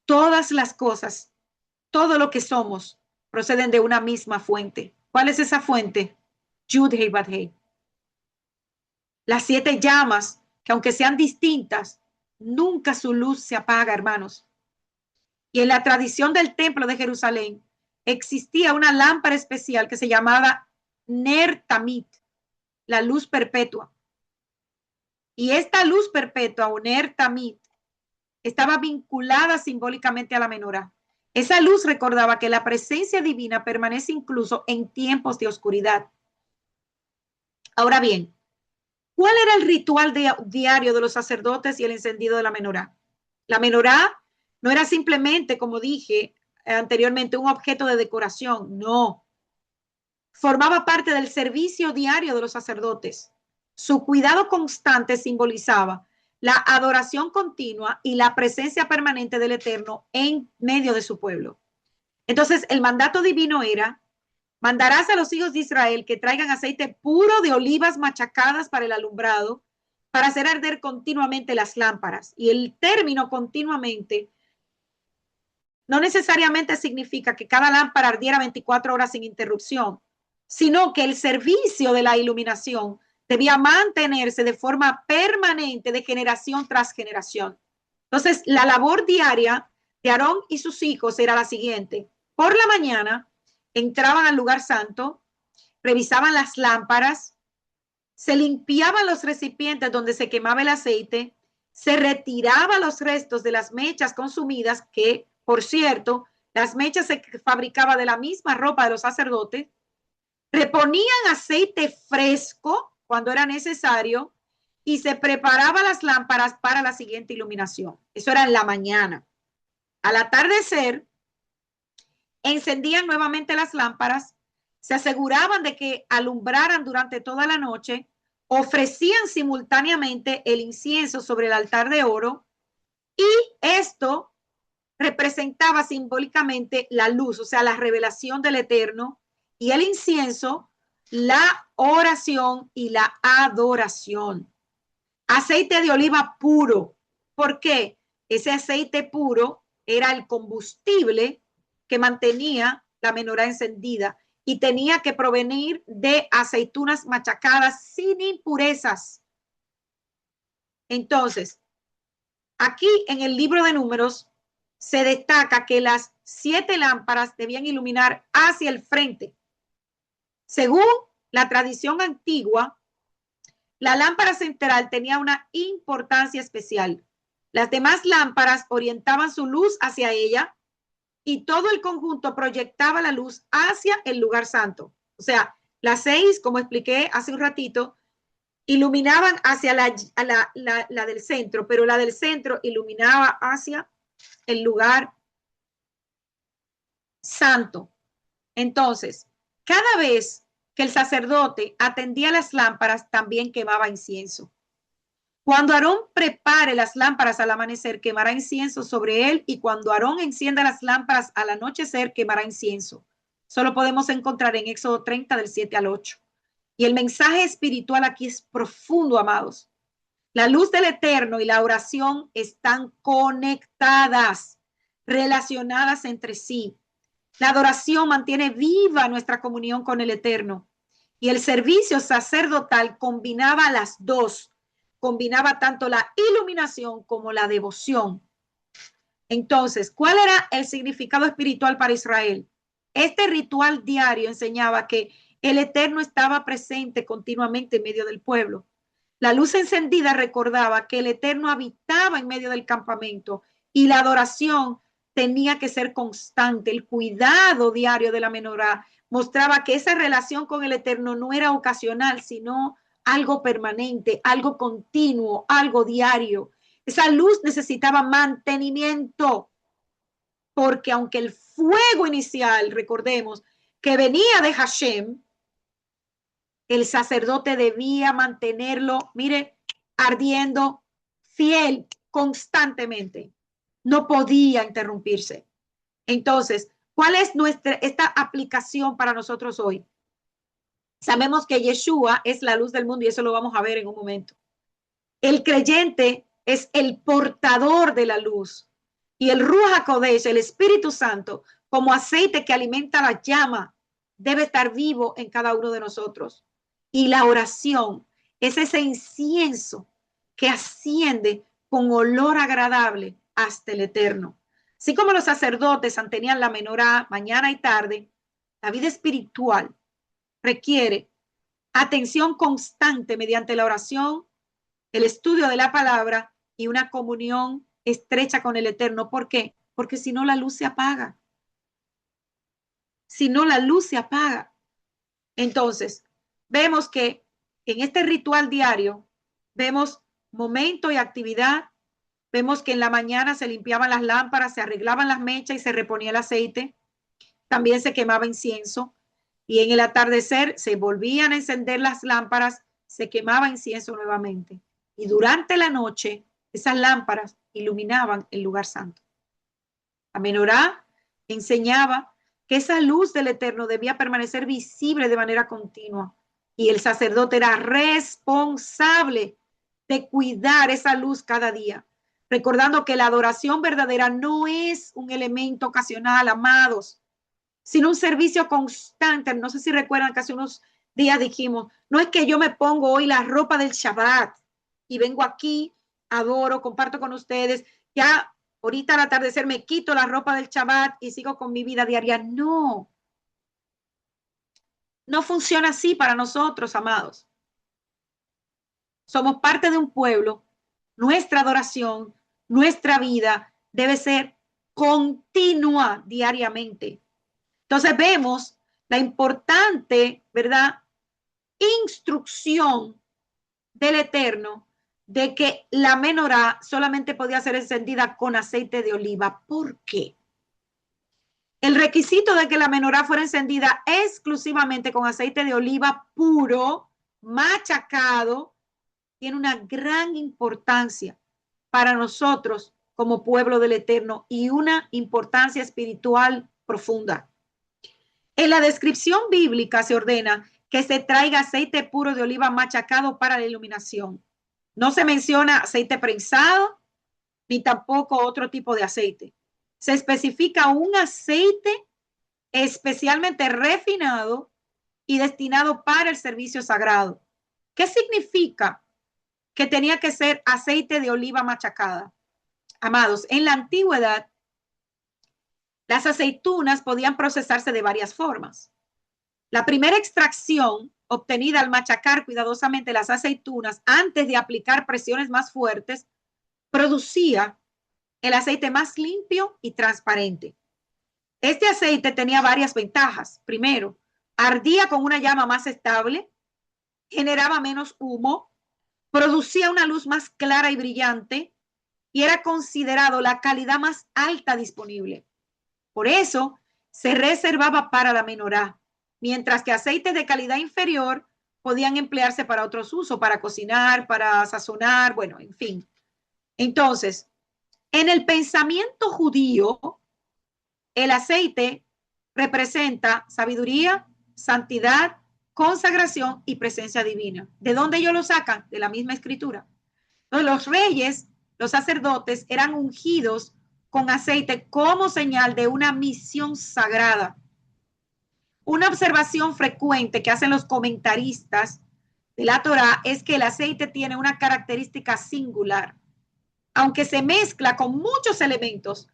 S1: todas las cosas, todo lo que somos, proceden de una misma fuente. ¿Cuál es esa fuente? Yud-Hei Bad-Hei. Las 7 llamas, que aunque sean distintas, nunca su luz se apaga, hermanos. Y en la tradición del templo de Jerusalén existía una lámpara especial que se llamaba Ner Tamid, la luz perpetua. Y esta luz perpetua, o Ner Tamid, estaba vinculada simbólicamente a la menorá. Esa luz recordaba que la presencia divina permanece incluso en tiempos de oscuridad. Ahora bien, ¿cuál era el ritual diario de los sacerdotes y el encendido de la menorá? La menorá no era simplemente, como dije anteriormente, un objeto de decoración, no. Formaba parte del servicio diario de los sacerdotes. Su cuidado constante simbolizaba la adoración continua y la presencia permanente del Eterno en medio de su pueblo. Entonces, el mandato divino era: mandarás a los hijos de Israel que traigan aceite puro de olivas machacadas para el alumbrado, para hacer arder continuamente las lámparas. Y el término continuamente no necesariamente significa que cada lámpara ardiera 24 horas sin interrupción, sino que el servicio de la iluminación debía mantenerse de forma permanente de generación tras generación. Entonces, la labor diaria de Aarón y sus hijos era la siguiente: por la mañana entraban al lugar santo, revisaban las lámparas, se limpiaban los recipientes donde se quemaba el aceite, se retiraban los restos de las mechas consumidas, que, por cierto, las mechas se fabricaban de la misma ropa de los sacerdotes, reponían aceite fresco cuando era necesario y se preparaban las lámparas para la siguiente iluminación. Eso era en la mañana. Al atardecer, encendían nuevamente las lámparas, se aseguraban de que alumbraran durante toda la noche, ofrecían simultáneamente el incienso sobre el altar de oro, y esto representaba simbólicamente la luz, o sea, la revelación del Eterno, y el incienso la oración y la adoración. Aceite de oliva puro. ¿Por qué? Ese aceite puro era el combustible que mantenía la menorá encendida y tenía que provenir de aceitunas machacadas sin impurezas. Entonces, aquí en el libro de Números se destaca que las 7 lámparas debían iluminar hacia el frente. Según la tradición antigua, la lámpara central tenía una importancia especial. Las demás lámparas orientaban su luz hacia ella y todo el conjunto proyectaba la luz hacia el lugar santo. O sea, las 6, como expliqué hace un ratito, iluminaban hacia la del centro, pero la del centro iluminaba hacia el lugar santo. Entonces, cada vez que el sacerdote atendía las lámparas, también quemaba incienso. Cuando Aarón prepare las lámparas al amanecer, quemará incienso sobre él, y cuando Aarón encienda las lámparas al anochecer, quemará incienso. Solo podemos encontrar en Éxodo 30 del 7 al 8. Y el mensaje espiritual aquí es profundo, amados. La luz del Eterno y la oración están conectadas, relacionadas entre sí. La adoración mantiene viva nuestra comunión con el Eterno. Y el servicio sacerdotal combinaba las dos. Combinaba tanto la iluminación como la devoción. Entonces, ¿cuál era el significado espiritual para Israel? Este ritual diario enseñaba que el Eterno estaba presente continuamente en medio del pueblo. La luz encendida recordaba que el Eterno habitaba en medio del campamento y la adoración tenía que ser constante. El cuidado diario de la menorá mostraba que esa relación con el Eterno no era ocasional, sino algo permanente, algo continuo, algo diario. Esa luz necesitaba mantenimiento, porque aunque el fuego inicial, recordemos, que venía de Hashem, el sacerdote debía mantenerlo, mire, ardiendo, fiel, constantemente. No podía interrumpirse. Entonces, ¿cuál es esta aplicación para nosotros hoy? Sabemos que Yeshua es la luz del mundo y eso lo vamos a ver en un momento. El creyente es el portador de la luz y el Ruach HaKodesh, el Espíritu Santo, como aceite que alimenta la llama, debe estar vivo en cada uno de nosotros. Y la oración es ese incienso que asciende con olor agradable hasta el Eterno. Así como los sacerdotes mantenían la menorá mañana y tarde, la vida espiritual requiere atención constante mediante la oración, el estudio de la palabra y una comunión estrecha con el Eterno. ¿Por qué? Porque si no, la luz se apaga. Si no, la luz se apaga. Entonces, vemos que en este ritual diario, vemos momento y actividad. Vemos que en la mañana se limpiaban las lámparas, se arreglaban las mechas y se reponía el aceite. También se quemaba incienso. Y en el atardecer se volvían a encender las lámparas, se quemaba incienso nuevamente. Y durante la noche, esas lámparas iluminaban el lugar santo. La menorá enseñaba que esa luz del Eterno debía permanecer visible de manera continua. Y el sacerdote era responsable de cuidar esa luz cada día, recordando que la adoración verdadera no es un elemento ocasional, amados, sino un servicio constante. No sé si recuerdan que hace unos días dijimos, no es que yo me pongo hoy la ropa del Shabbat y vengo aquí, adoro, comparto con ustedes, ya ahorita al atardecer me quito la ropa del Shabbat y sigo con mi vida diaria. No, no funciona así para nosotros, amados. Somos parte de un pueblo, nuestra adoración, nuestra vida debe ser continua diariamente. Entonces vemos la importante, ¿verdad?, instrucción del Eterno de que la menorá solamente podía ser encendida con aceite de oliva. ¿Por qué? El requisito de que la menorá fuera encendida exclusivamente con aceite de oliva puro, machacado, tiene una gran importancia para nosotros como pueblo del Eterno y una importancia espiritual profunda. En la descripción bíblica se ordena que se traiga aceite puro de oliva machacado para la iluminación. No se menciona aceite prensado ni tampoco otro tipo de aceite. Se especifica un aceite especialmente refinado y destinado para el servicio sagrado. ¿Qué significa que tenía que ser aceite de oliva machacada? Amados, en la antigüedad, las aceitunas podían procesarse de varias formas. La primera extracción obtenida al machacar cuidadosamente las aceitunas antes de aplicar presiones más fuertes producía el aceite más limpio y transparente. Este aceite tenía varias ventajas. Primero, ardía con una llama más estable, generaba menos humo, producía una luz más clara y brillante y era considerado la calidad más alta disponible. Por eso se reservaba para la menorá, mientras que aceites de calidad inferior podían emplearse para otros usos, para cocinar, para sazonar, bueno, en fin. Entonces, en el pensamiento judío, el aceite representa sabiduría, santidad, consagración y presencia divina. ¿De dónde ellos lo sacan? De la misma escritura. Entonces, los reyes, los sacerdotes, eran ungidos con aceite como señal de una misión sagrada. Una observación frecuente que hacen los comentaristas de la Torá es que el aceite tiene una característica singular. Aunque se mezcla con muchos elementos,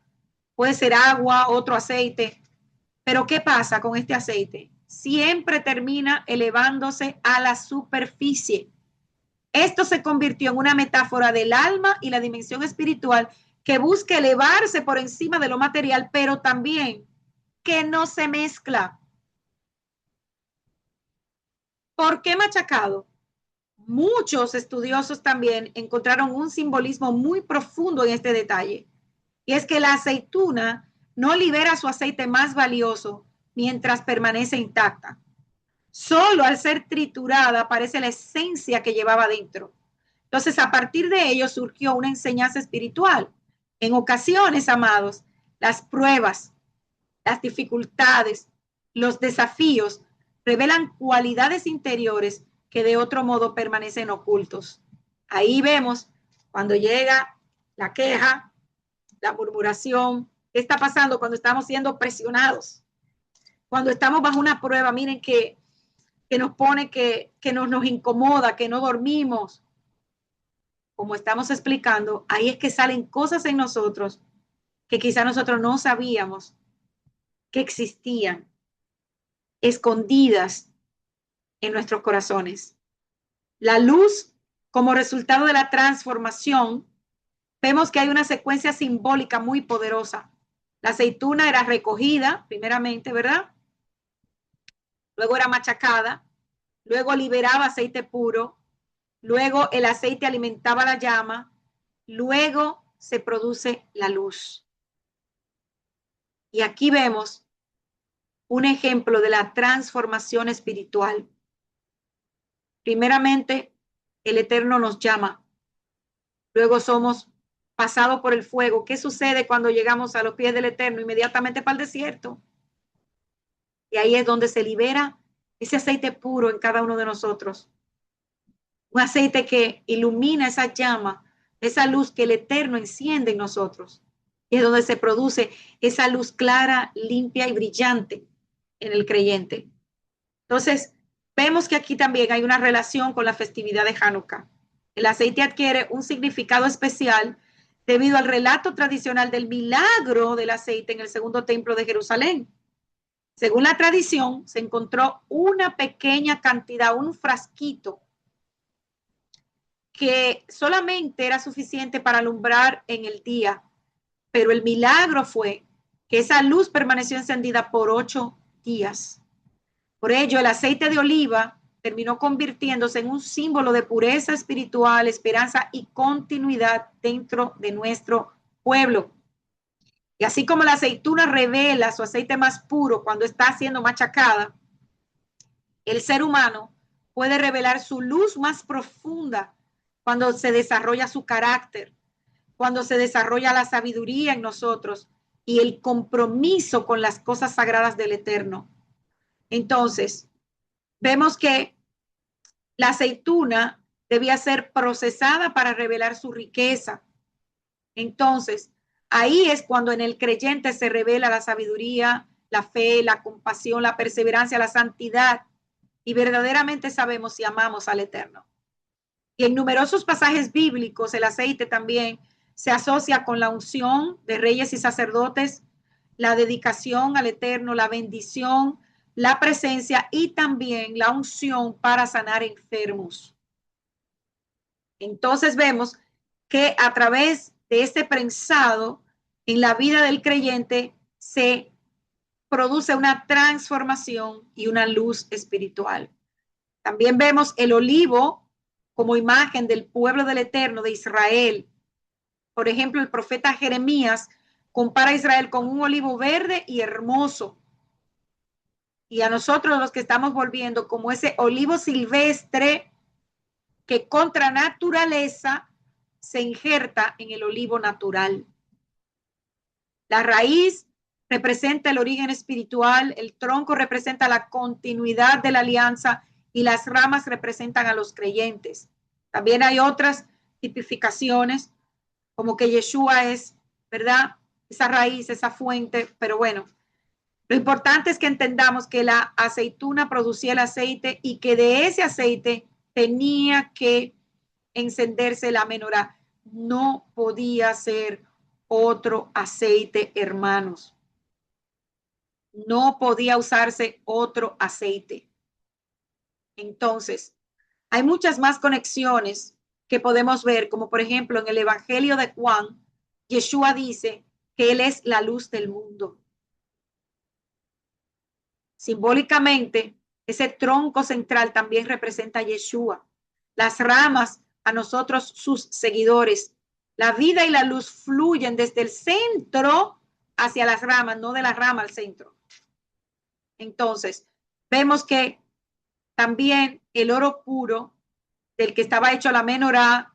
S1: puede ser agua, otro aceite, pero ¿qué pasa con este aceite? Siempre termina elevándose a la superficie. Esto se convirtió en una metáfora del alma y la dimensión espiritual que busca elevarse por encima de lo material, pero también que no se mezcla. ¿Por qué machacado? Muchos estudiosos también encontraron un simbolismo muy profundo en este detalle. Y es que la aceituna no libera su aceite más valioso mientras permanece intacta. Solo al ser triturada aparece la esencia que llevaba dentro. Entonces, a partir de ello surgió una enseñanza espiritual. En ocasiones, amados, las pruebas, las dificultades, los desafíos revelan cualidades interiores que de otro modo permanecen ocultos. Ahí vemos cuando llega la queja, la murmuración. ¿Qué está pasando cuando estamos siendo presionados? Cuando estamos bajo una prueba, miren que nos pone, que nos incomoda, que no dormimos. Como estamos explicando, ahí es que salen cosas en nosotros que quizá nosotros no sabíamos que existían, escondidas en nuestros corazones. La luz, como resultado de la transformación, vemos que hay una secuencia simbólica muy poderosa. La aceituna era recogida, primeramente, ¿verdad? Luego era machacada, luego liberaba aceite puro, luego el aceite alimentaba la llama, luego se produce la luz. Y aquí vemos un ejemplo de la transformación espiritual. Primeramente, el Eterno nos llama, luego somos pasados por el fuego. ¿Qué sucede cuando llegamos a los pies del Eterno? Inmediatamente para el desierto. Y ahí es donde se libera ese aceite puro en cada uno de nosotros. Un aceite que ilumina esa llama, esa luz que el Eterno enciende en nosotros. Y es donde se produce esa luz clara, limpia y brillante en el creyente. Entonces, vemos que aquí también hay una relación con la festividad de Hanukkah. El aceite adquiere un significado especial debido al relato tradicional del milagro del aceite en el segundo templo de Jerusalén. Según la tradición, se encontró una pequeña cantidad, un frasquito, que solamente era suficiente para alumbrar en el día, pero el milagro fue que esa luz permaneció encendida por 8 días. Por ello, el aceite de oliva terminó convirtiéndose en un símbolo de pureza espiritual, esperanza y continuidad dentro de nuestro pueblo. Y así como la aceituna revela su aceite más puro cuando está siendo machacada, el ser humano puede revelar su luz más profunda cuando se desarrolla su carácter, cuando se desarrolla la sabiduría en nosotros y el compromiso con las cosas sagradas del Eterno. Entonces, vemos que la aceituna debía ser procesada para revelar su riqueza. Entonces, ahí es cuando en el creyente se revela la sabiduría, la fe, la compasión, la perseverancia, la santidad, y verdaderamente sabemos si amamos al Eterno. Y en numerosos pasajes bíblicos el aceite también se asocia con la unción de reyes y sacerdotes, la dedicación al Eterno, la bendición, la presencia y también la unción para sanar enfermos. Entonces vemos que a través de este prensado en la vida del creyente se produce una transformación y una luz espiritual. También vemos el olivo como imagen del pueblo del Eterno de Israel. Por ejemplo, el profeta Jeremías compara a Israel con un olivo verde y hermoso. Y a nosotros los que estamos volviendo como ese olivo silvestre que contra naturaleza se injerta en el olivo natural. La raíz representa el origen espiritual, el tronco representa la continuidad de la alianza y las ramas representan a los creyentes. También hay otras tipificaciones, como que Yeshua es, ¿verdad? Esa raíz, esa fuente, pero bueno, lo importante es que entendamos que la aceituna producía el aceite y que de ese aceite tenía que encenderse la menorá. No podía ser otro aceite, hermanos. No podía usarse otro aceite. Entonces, hay muchas más conexiones que podemos ver, como por ejemplo en el Evangelio de Juan, Yeshua dice que Él es la luz del mundo. Simbólicamente, ese tronco central también representa a Yeshua. Las ramas a nosotros, sus seguidores. La vida y la luz fluyen desde el centro hacia las ramas, no de la rama al centro. Entonces, vemos que también el oro puro, del que estaba hecho la menorá,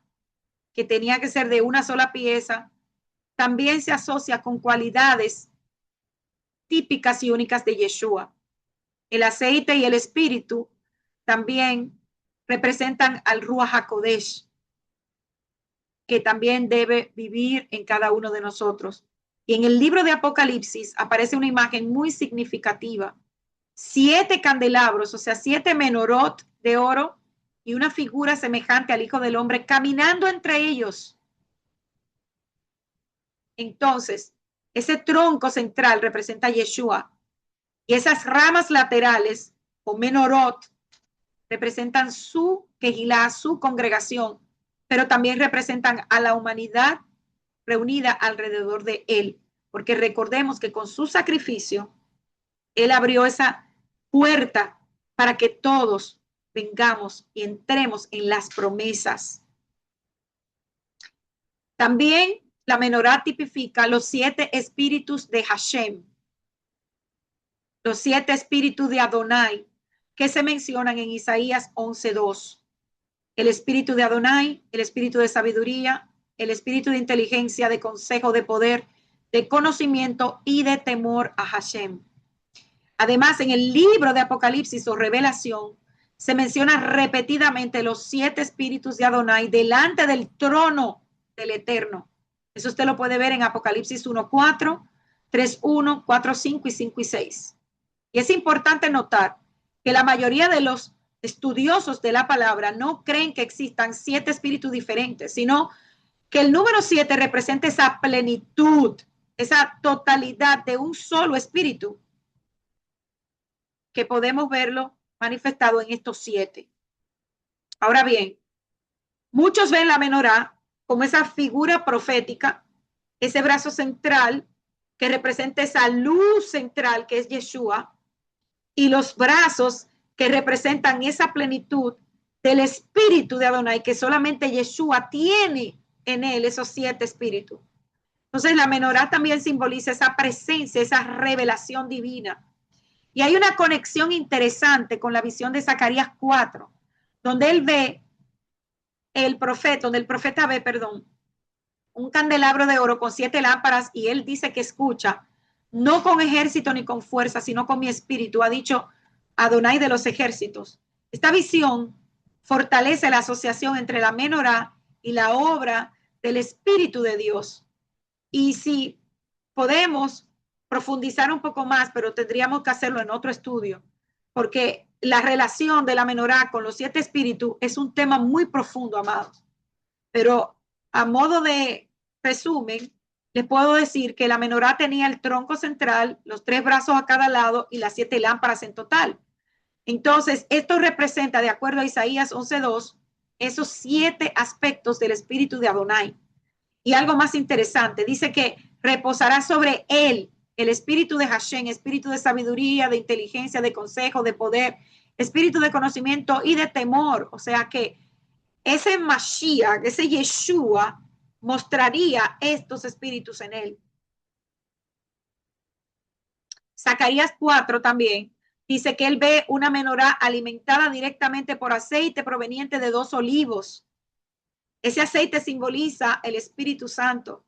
S1: que tenía que ser de una sola pieza, también se asocia con cualidades típicas y únicas de Yeshua. El aceite y el espíritu también representan al Ruach HaKodesh, que también debe vivir en cada uno de nosotros. Y en el libro de Apocalipsis aparece una imagen muy significativa. 7 candelabros, o sea, 7 menorot de oro y una figura semejante al Hijo del Hombre caminando entre ellos. Entonces, ese tronco central representa a Yeshua y esas ramas laterales o menorot representan su quejilá, su congregación, pero también representan a la humanidad reunida alrededor de él, porque recordemos que con su sacrificio, él abrió esa puerta para que todos vengamos y entremos en las promesas. También la menorá tipifica los 7 espíritus de Hashem, los 7 espíritus de Adonai, que se mencionan en Isaías 11:2. El espíritu de Adonai, el espíritu de sabiduría, el espíritu de inteligencia, de consejo, de poder, de conocimiento y de temor a Hashem. Además, en el libro de Apocalipsis o Revelación, se menciona repetidamente los 7 espíritus de Adonai delante del trono del Eterno. Eso usted lo puede ver en Apocalipsis 1:4, 3:1, 4:5 y 5:6. Y es importante notar que la mayoría de los estudiosos de la palabra no creen que existan 7 espíritus diferentes, sino que el número 7 representa esa plenitud, esa totalidad de un solo espíritu, que podemos verlo manifestado en estos 7. Ahora bien, muchos ven la menorá como esa figura profética, ese brazo central que representa esa luz central que es Yeshua, y los brazos que representan esa plenitud del espíritu de Adonai, que solamente Yeshua tiene en él esos 7 espíritus. Entonces la menorá también simboliza esa presencia, esa revelación divina. Y hay una conexión interesante con la visión de Zacarías 4, donde él ve donde el profeta ve, un candelabro de oro con 7 lámparas y él dice que escucha, no con ejército ni con fuerza, sino con mi espíritu. Ha dicho Adonai de los ejércitos. Esta visión fortalece la asociación entre la menorá y la obra del Espíritu de Dios. Y si podemos profundizar un poco más, pero tendríamos que hacerlo en otro estudio, porque la relación de la menorá con los 7 espíritus es un tema muy profundo, amados. Pero a modo de resumen, les puedo decir que la menorá tenía el tronco central, los 3 brazos a cada lado y las 7 lámparas en total. Entonces, esto representa, de acuerdo a Isaías 11:2, esos 7 aspectos del espíritu de Adonai. Y algo más interesante, dice que reposará sobre él el espíritu de Hashem, espíritu de sabiduría, de inteligencia, de consejo, de poder, espíritu de conocimiento y de temor. O sea que ese Mashiach, ese Yeshua, mostraría estos espíritus en él. Zacarías 4 también dice que él ve una menorá alimentada directamente por aceite proveniente de 2 olivos. Ese aceite simboliza el Espíritu Santo.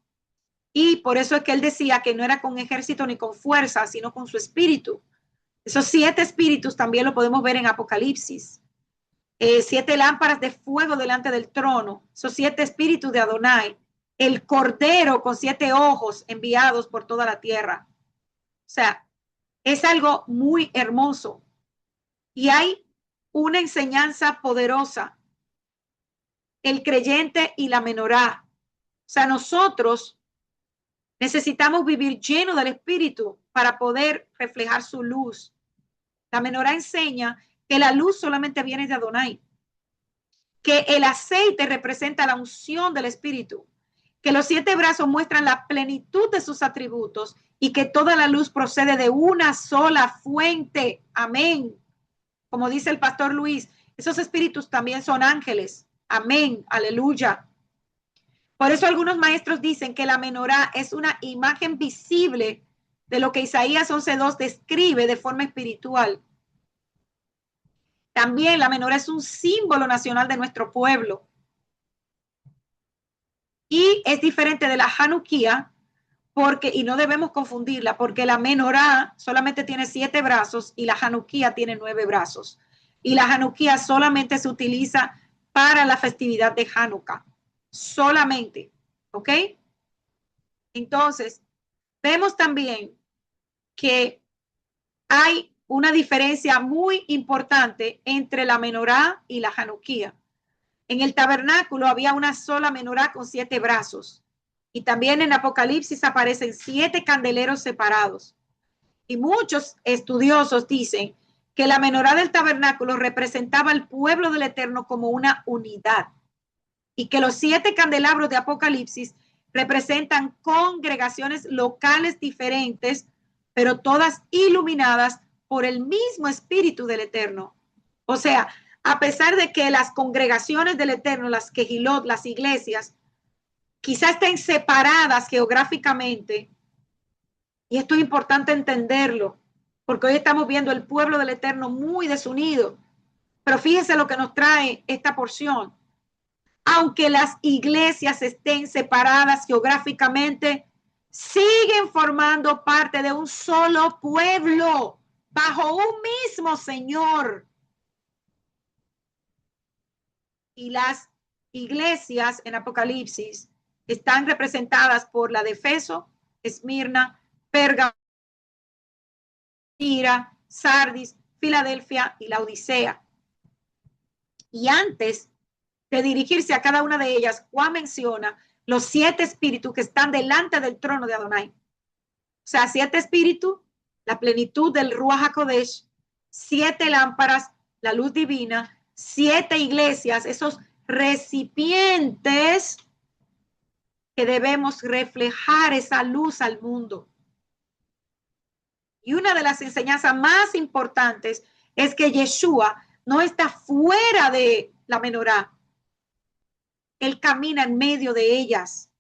S1: Y por eso es que él decía que no era con ejército ni con fuerza, sino con su espíritu. Esos 7 espíritus también lo podemos ver en Apocalipsis. 7 lámparas de fuego delante del trono. Esos 7 espíritus de Adonai. El cordero con 7 ojos enviados por toda la tierra. O sea, es algo muy hermoso. Y hay una enseñanza poderosa. El creyente y la menorá. O sea, nosotros necesitamos vivir lleno del Espíritu para poder reflejar su luz. La menorá enseña que la luz solamente viene de Adonai, que el aceite representa la unción del Espíritu, que los 7 brazos muestran la plenitud de sus atributos y que toda la luz procede de una sola fuente. Amén. Como dice el pastor Luis, esos espíritus también son ángeles. Amén. Aleluya. Por eso algunos maestros dicen que la menorá es una imagen visible de lo que Isaías 11:2 describe de forma espiritual. También la menorá es un símbolo nacional de nuestro pueblo. Y es diferente de la Hanukkah, porque, y no debemos confundirla, porque la menorá solamente tiene 7 brazos y la Hanukkah tiene 9 brazos. Y la Hanukkah solamente se utiliza para la festividad de Hanukkah. Solamente. ¿Ok? Entonces, vemos también que hay una diferencia muy importante entre la menorá y la Hanukkah. En el tabernáculo había una sola menorá con 7 brazos. Y también en Apocalipsis aparecen 7 candeleros separados. Y muchos estudiosos dicen que la menorá del tabernáculo representaba al pueblo del Eterno como una unidad. Y que los 7 candelabros de Apocalipsis representan congregaciones locales diferentes, pero todas iluminadas por el mismo Espíritu del Eterno. O sea, a pesar de que las congregaciones del Eterno, las Kehilot, las iglesias, quizás estén separadas geográficamente, y esto es importante entenderlo, porque hoy estamos viendo el pueblo del Eterno muy desunido, pero fíjense lo que nos trae esta porción. Aunque las iglesias estén separadas geográficamente, siguen formando parte de un solo pueblo, bajo un mismo Señor. Y las iglesias en Apocalipsis están representadas por la de Efeso, Esmirna, Pérgamo, Tira, Sardis, Filadelfia y la Odisea. Y antes de dirigirse a cada una de ellas, Juan menciona los 7 espíritus que están delante del trono de Adonai. O sea, 7 espíritus, la plenitud del Ruach HaKodesh, 7 lámparas, la luz divina, 7 iglesias, esos recipientes que debemos reflejar esa luz al mundo. Y una de las enseñanzas más importantes es que Yeshua no está fuera de la menorá. Él camina en medio de ellas.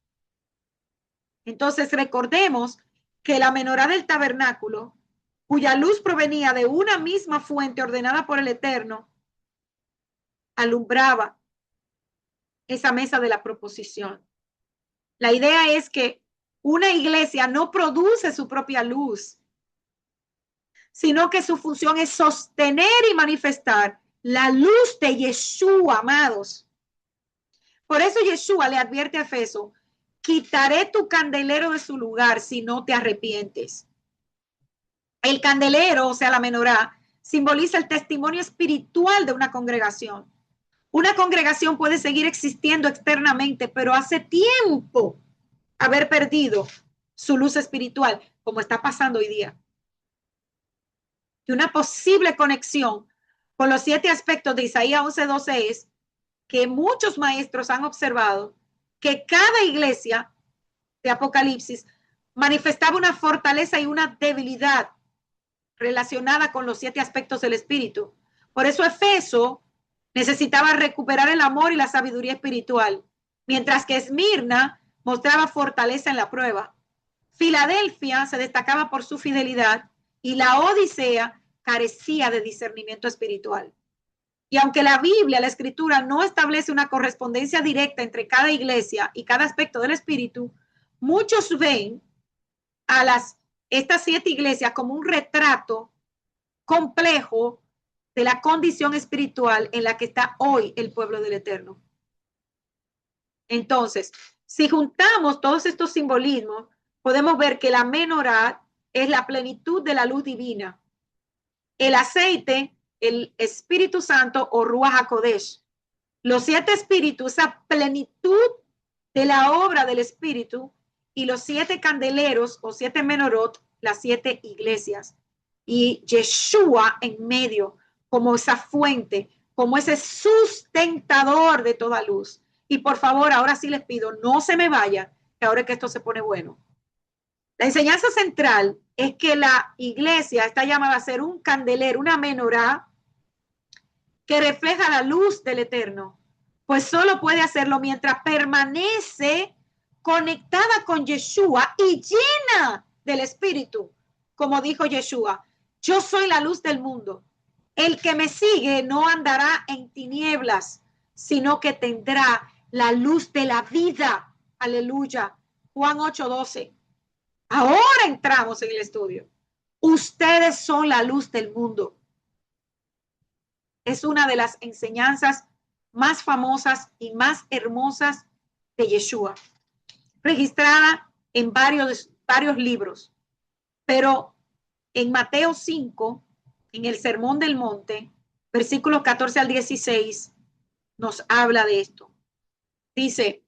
S1: Entonces recordemos que la menorá del tabernáculo, cuya luz provenía de una misma fuente ordenada por el Eterno, alumbraba esa mesa de la proposición. La idea es que una iglesia no produce su propia luz, sino que su función es sostener y manifestar la luz de Yeshua, amados. Por eso Yeshua le advierte a Efeso, quitaré tu candelero de su lugar si no te arrepientes. El candelero, o sea, la menorá, simboliza el testimonio espiritual de una congregación. Una congregación puede seguir existiendo externamente, pero hace tiempo haber perdido su luz espiritual, como está pasando hoy día. Y una posible conexión con los 7 aspectos de Isaías 11:12 es que muchos maestros han observado que cada iglesia de Apocalipsis manifestaba una fortaleza y una debilidad relacionada con los 7 aspectos del espíritu. Por eso Efeso necesitaba recuperar el amor y la sabiduría espiritual, mientras que Esmirna mostraba fortaleza en la prueba. Filadelfia se destacaba por su fidelidad y la Odisea carecía de discernimiento espiritual. Y aunque la Biblia, la Escritura, no establece una correspondencia directa entre cada iglesia y cada aspecto del espíritu, muchos ven a estas 7 iglesias como un retrato complejo de la condición espiritual en la que está hoy el pueblo del Eterno. Entonces, si juntamos todos estos simbolismos, podemos ver que la menorá es la plenitud de la luz divina. El aceite, el Espíritu Santo o Ruach HaKodesh. Los 7 espíritus, esa plenitud de la obra del Espíritu, y los 7 candeleros o 7 menorot, las 7 iglesias. Y Yeshua en medio, como esa fuente, como ese sustentador de toda luz. Y por favor, ahora sí les pido, no se me vayan, que ahora es que esto se pone bueno. La enseñanza central es que la iglesia está llamada a ser un candelero, una menorá, que refleja la luz del Eterno, pues solo puede hacerlo mientras permanece conectada con Yeshua y llena del Espíritu. Como dijo Yeshua, yo soy la luz del mundo. El que me sigue no andará en tinieblas, sino que tendrá la luz de la vida. Aleluya. Juan 8:12. Ahora entramos en el estudio. Ustedes son la luz del mundo. Es una de las enseñanzas más famosas y más hermosas de Yeshua, registrada en varios libros. Pero en Mateo 5, en el Sermón del Monte, versículos 14 al 16, nos habla de esto. Dice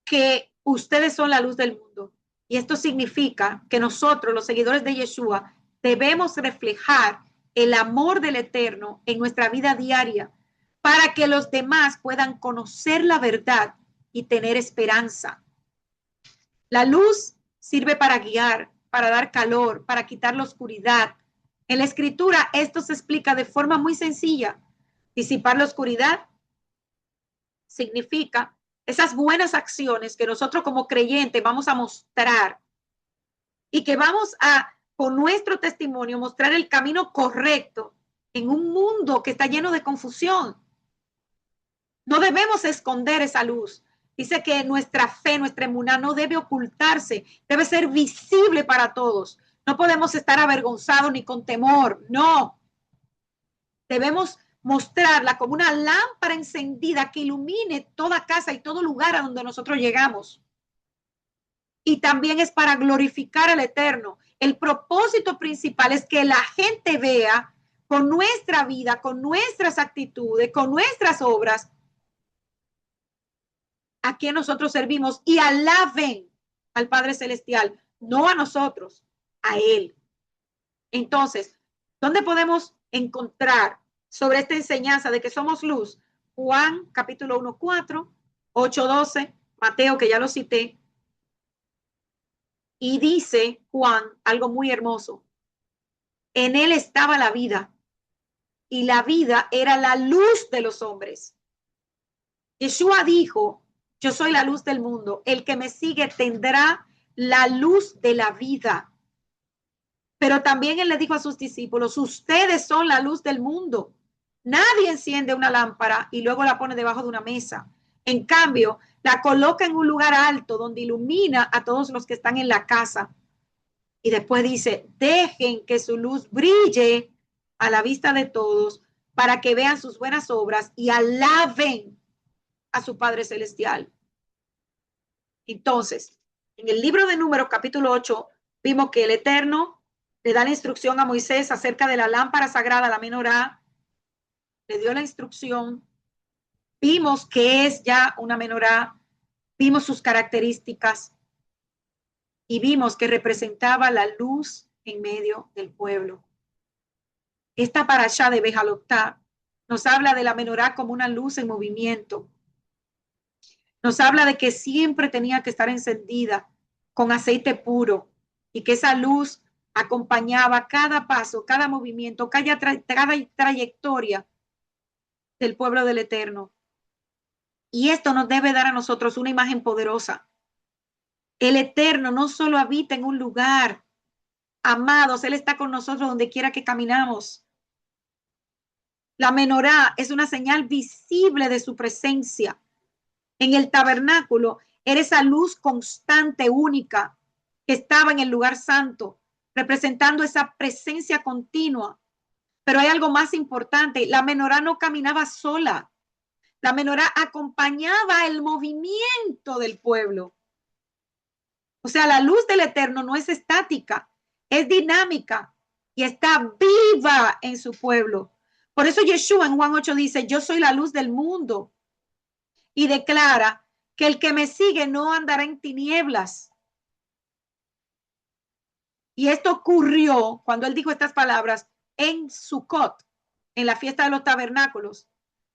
S1: que ustedes son la luz del mundo. Y esto significa que nosotros, los seguidores de Yeshua, debemos reflejar el amor del Eterno en nuestra vida diaria para que los demás puedan conocer la verdad y tener esperanza. La luz sirve para guiar, para dar calor, para quitar la oscuridad. En la Escritura esto se explica de forma muy sencilla. Disipar la oscuridad significa esas buenas acciones que nosotros como creyentes vamos a mostrar y que vamos a, con nuestro testimonio, mostrar el camino correcto en un mundo que está lleno de confusión. No debemos esconder esa luz. Dice que nuestra fe, nuestra emuná no debe ocultarse, debe ser visible para todos. No podemos estar avergonzados ni con temor, no. Debemos mostrarla como una lámpara encendida que ilumine toda casa y todo lugar a donde nosotros llegamos. Y también es para glorificar al Eterno. El propósito principal es que la gente vea con nuestra vida, con nuestras actitudes, con nuestras obras, a quien nosotros servimos y alaben al Padre Celestial, no a nosotros, a Él. Entonces, ¿dónde podemos encontrar sobre esta enseñanza de que somos luz? Juan capítulo 1:4, 8:12, Mateo, que ya lo cité, y dice Juan algo muy hermoso. En él estaba la vida, y la vida era la luz de los hombres. Yeshua dijo, yo soy la luz del mundo, el que me sigue tendrá la luz de la vida. Pero también él le dijo a sus discípulos, ustedes son la luz del mundo. Nadie enciende una lámpara y luego la pone debajo de una mesa. En cambio, la coloca en un lugar alto donde ilumina a todos los que están en la casa. Y después dice, dejen que su luz brille a la vista de todos para que vean sus buenas obras y alaben a su Padre Celestial. Entonces, en el libro de Números, capítulo 8, vimos que el Eterno le da la instrucción a Moisés acerca de la lámpara sagrada, la menorá. Le dio la instrucción. Vimos que es ya una menorá. Vimos sus características y vimos que representaba la luz en medio del pueblo. Esta parashá de Bejalotá nos habla de la menorá como una luz en movimiento. Nos habla de que siempre tenía que estar encendida con aceite puro y que esa luz acompañaba cada paso, cada movimiento, cada trayectoria del pueblo del Eterno. Y esto nos debe dar a nosotros una imagen poderosa. El Eterno no solo habita en un lugar, amados, Él está con nosotros donde quiera que caminamos. La menorá es una señal visible de su presencia. En el tabernáculo era esa luz constante, única, que estaba en el lugar santo, representando esa presencia continua. Pero hay algo más importante, la menorá no caminaba sola. La menorá acompañaba el movimiento del pueblo. O sea, la luz del Eterno no es estática, es dinámica y está viva en su pueblo. Por eso Yeshua en Juan 8 dice, yo soy la luz del mundo. Y declara que el que me sigue no andará en tinieblas. Y esto ocurrió cuando él dijo estas palabras en Sukkot, en la fiesta de los tabernáculos,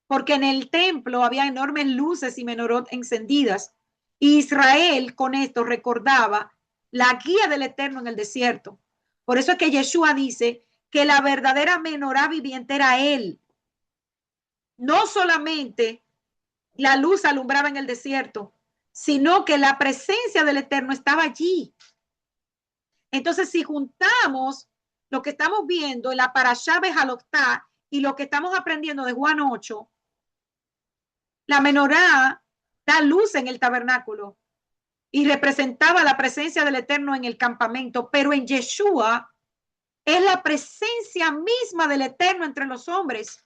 S1: porque en el templo había enormes luces y menorot encendidas. Y Israel con esto recordaba la guía del Eterno en el desierto. Por eso es que Yeshua dice que la verdadera menorá viviente era él. No solamente la luz alumbraba en el desierto, sino que la presencia del Eterno estaba allí. Entonces, si juntamos lo que estamos viendo en la Parashá Bejalotá y lo que estamos aprendiendo de Juan 8, la menorá da luz en el tabernáculo y representaba la presencia del Eterno en el campamento, pero en Yeshua es la presencia misma del Eterno entre los hombres.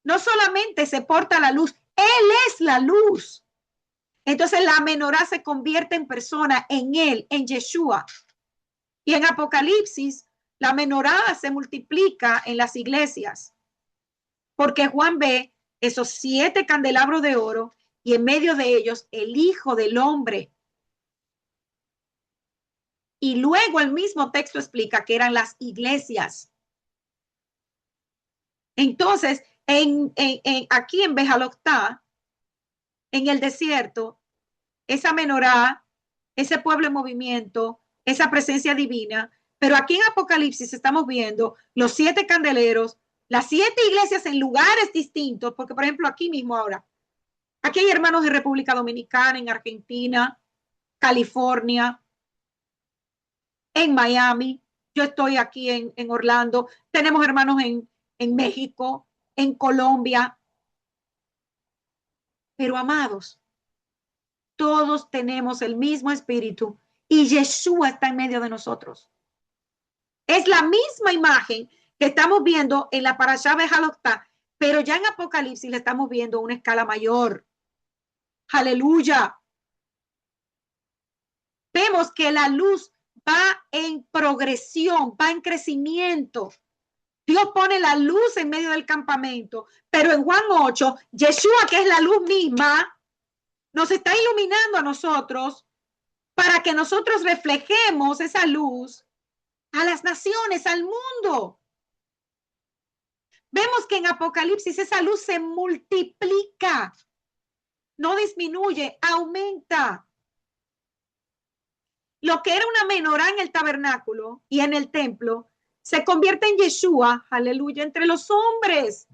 S1: No solamente se porta la luz, Él es la luz. Entonces la menorá se convierte en persona, en Él, en Yeshua. Y en Apocalipsis, la menorá se multiplica en las iglesias, porque Juan ve esos 7 candelabros de oro y en medio de ellos el Hijo del Hombre. Y luego el mismo texto explica que eran las iglesias. Entonces, aquí en Bejalotá, en el desierto, esa menorá, ese pueblo en movimiento, esa presencia divina, pero aquí en Apocalipsis estamos viendo los 7 candeleros, las 7 iglesias en lugares distintos, porque por ejemplo aquí mismo ahora, aquí hay hermanos de República Dominicana, en Argentina, California, en Miami, yo estoy aquí en Orlando, tenemos hermanos en México, en Colombia, pero amados, todos tenemos el mismo espíritu y Yeshua está en medio de nosotros. Es la misma imagen que estamos viendo en la Parashá Bejalotá, pero ya en Apocalipsis le estamos viendo una escala mayor. Aleluya. Vemos que la luz va en progresión, va en crecimiento. Dios pone la luz en medio del campamento, pero en Juan 8, Yeshua, que es la luz misma, nos está iluminando a nosotros para que nosotros reflejemos esa luz a las naciones, al mundo. Vemos que en Apocalipsis esa luz se multiplica, no disminuye, aumenta. Lo que era una menorá en el tabernáculo y en el templo se convierte en Yeshua, aleluya, entre los hombres.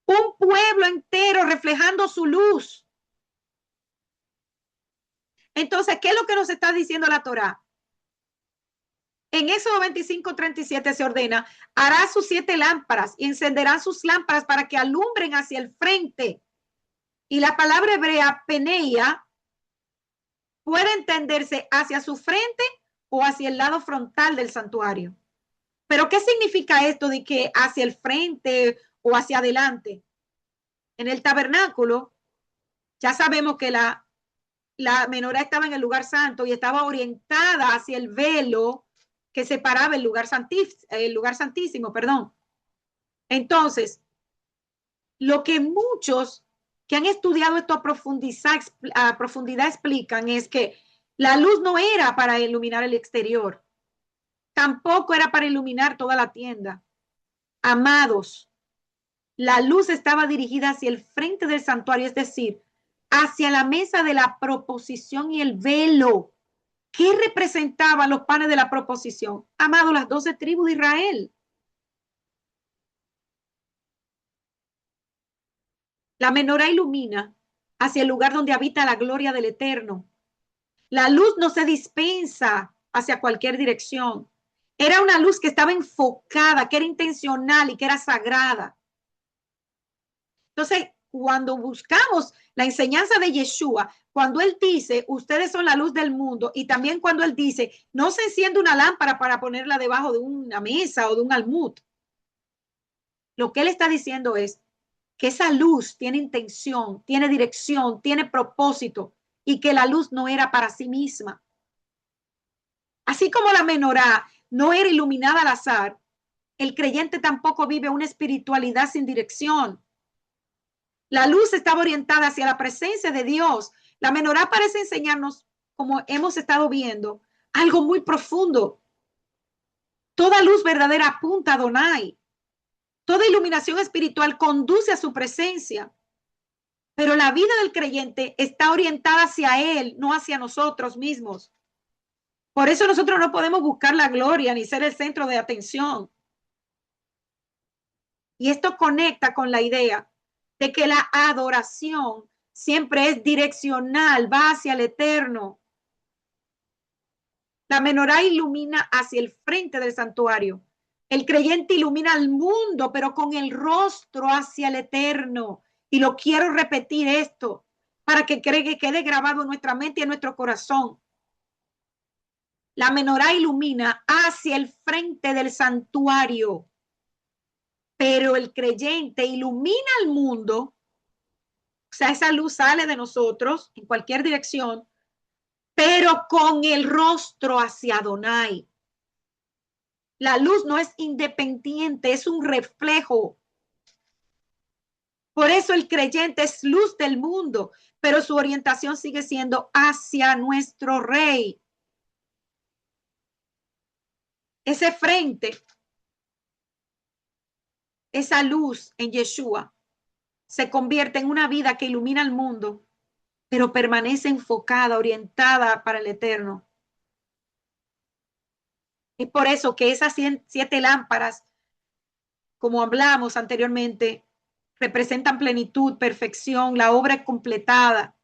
S1: Un pueblo entero reflejando su luz. Entonces, ¿qué es lo que nos está diciendo la Torá? En Éxodo 25:37 se ordena, hará sus 7 lámparas y encenderán sus lámparas para que alumbren hacia el frente. Y la palabra hebrea peneia puede entenderse hacia su frente o hacia el lado frontal del santuario. Pero ¿qué significa esto de que hacia el frente o hacia adelante? En el tabernáculo, ya sabemos que la menorá estaba en el lugar santo y estaba orientada hacia el velo que separaba el lugar santísimo, perdón. Entonces, lo que muchos que han estudiado esto a profundidad explican es que la luz no era para iluminar el exterior, tampoco era para iluminar toda la tienda. Amados, la luz estaba dirigida hacia el frente del santuario, es decir, hacia la mesa de la proposición y el velo. ¿Qué representaban los panes de la proposición? Amado, las 12 tribus de Israel. La menorá ilumina hacia el lugar donde habita la gloria del Eterno. La luz no se dispensa hacia cualquier dirección. Era una luz que estaba enfocada, que era intencional y que era sagrada. Entonces, cuando buscamos la enseñanza de Yeshua, cuando él dice, ustedes son la luz del mundo, y también cuando él dice, no se enciende una lámpara para ponerla debajo de una mesa o de un almud. Lo que él está diciendo es que esa luz tiene intención, tiene dirección, tiene propósito, y que la luz no era para sí misma. Así como la menorá no era iluminada al azar, el creyente tampoco vive una espiritualidad sin dirección. La luz estaba orientada hacia la presencia de Dios. La menorá parece enseñarnos, como hemos estado viendo, algo muy profundo. Toda luz verdadera apunta a Adonai. Toda iluminación espiritual conduce a su presencia. Pero la vida del creyente está orientada hacia Él, no hacia nosotros mismos. Por eso nosotros no podemos buscar la gloria ni ser el centro de atención. Y esto conecta con la idea de que la adoración siempre es direccional, va hacia el eterno. La menorá ilumina hacia el frente del santuario. El creyente ilumina al mundo, pero con el rostro hacia el eterno. Y lo quiero repetir esto para que quede grabado en nuestra mente y en nuestro corazón. La menorá ilumina hacia el frente del santuario, pero el creyente ilumina al mundo. O sea, esa luz sale de nosotros en cualquier dirección, pero con el rostro hacia Adonai. La luz no es independiente, es un reflejo. Por eso el creyente es luz del mundo, pero su orientación sigue siendo hacia nuestro Rey. Ese frente, esa luz en Yeshua, se convierte en una vida que ilumina al mundo, pero permanece enfocada, orientada para el eterno. Es por eso que esas 7 lámparas, como hablamos anteriormente, representan plenitud, perfección, la obra completada.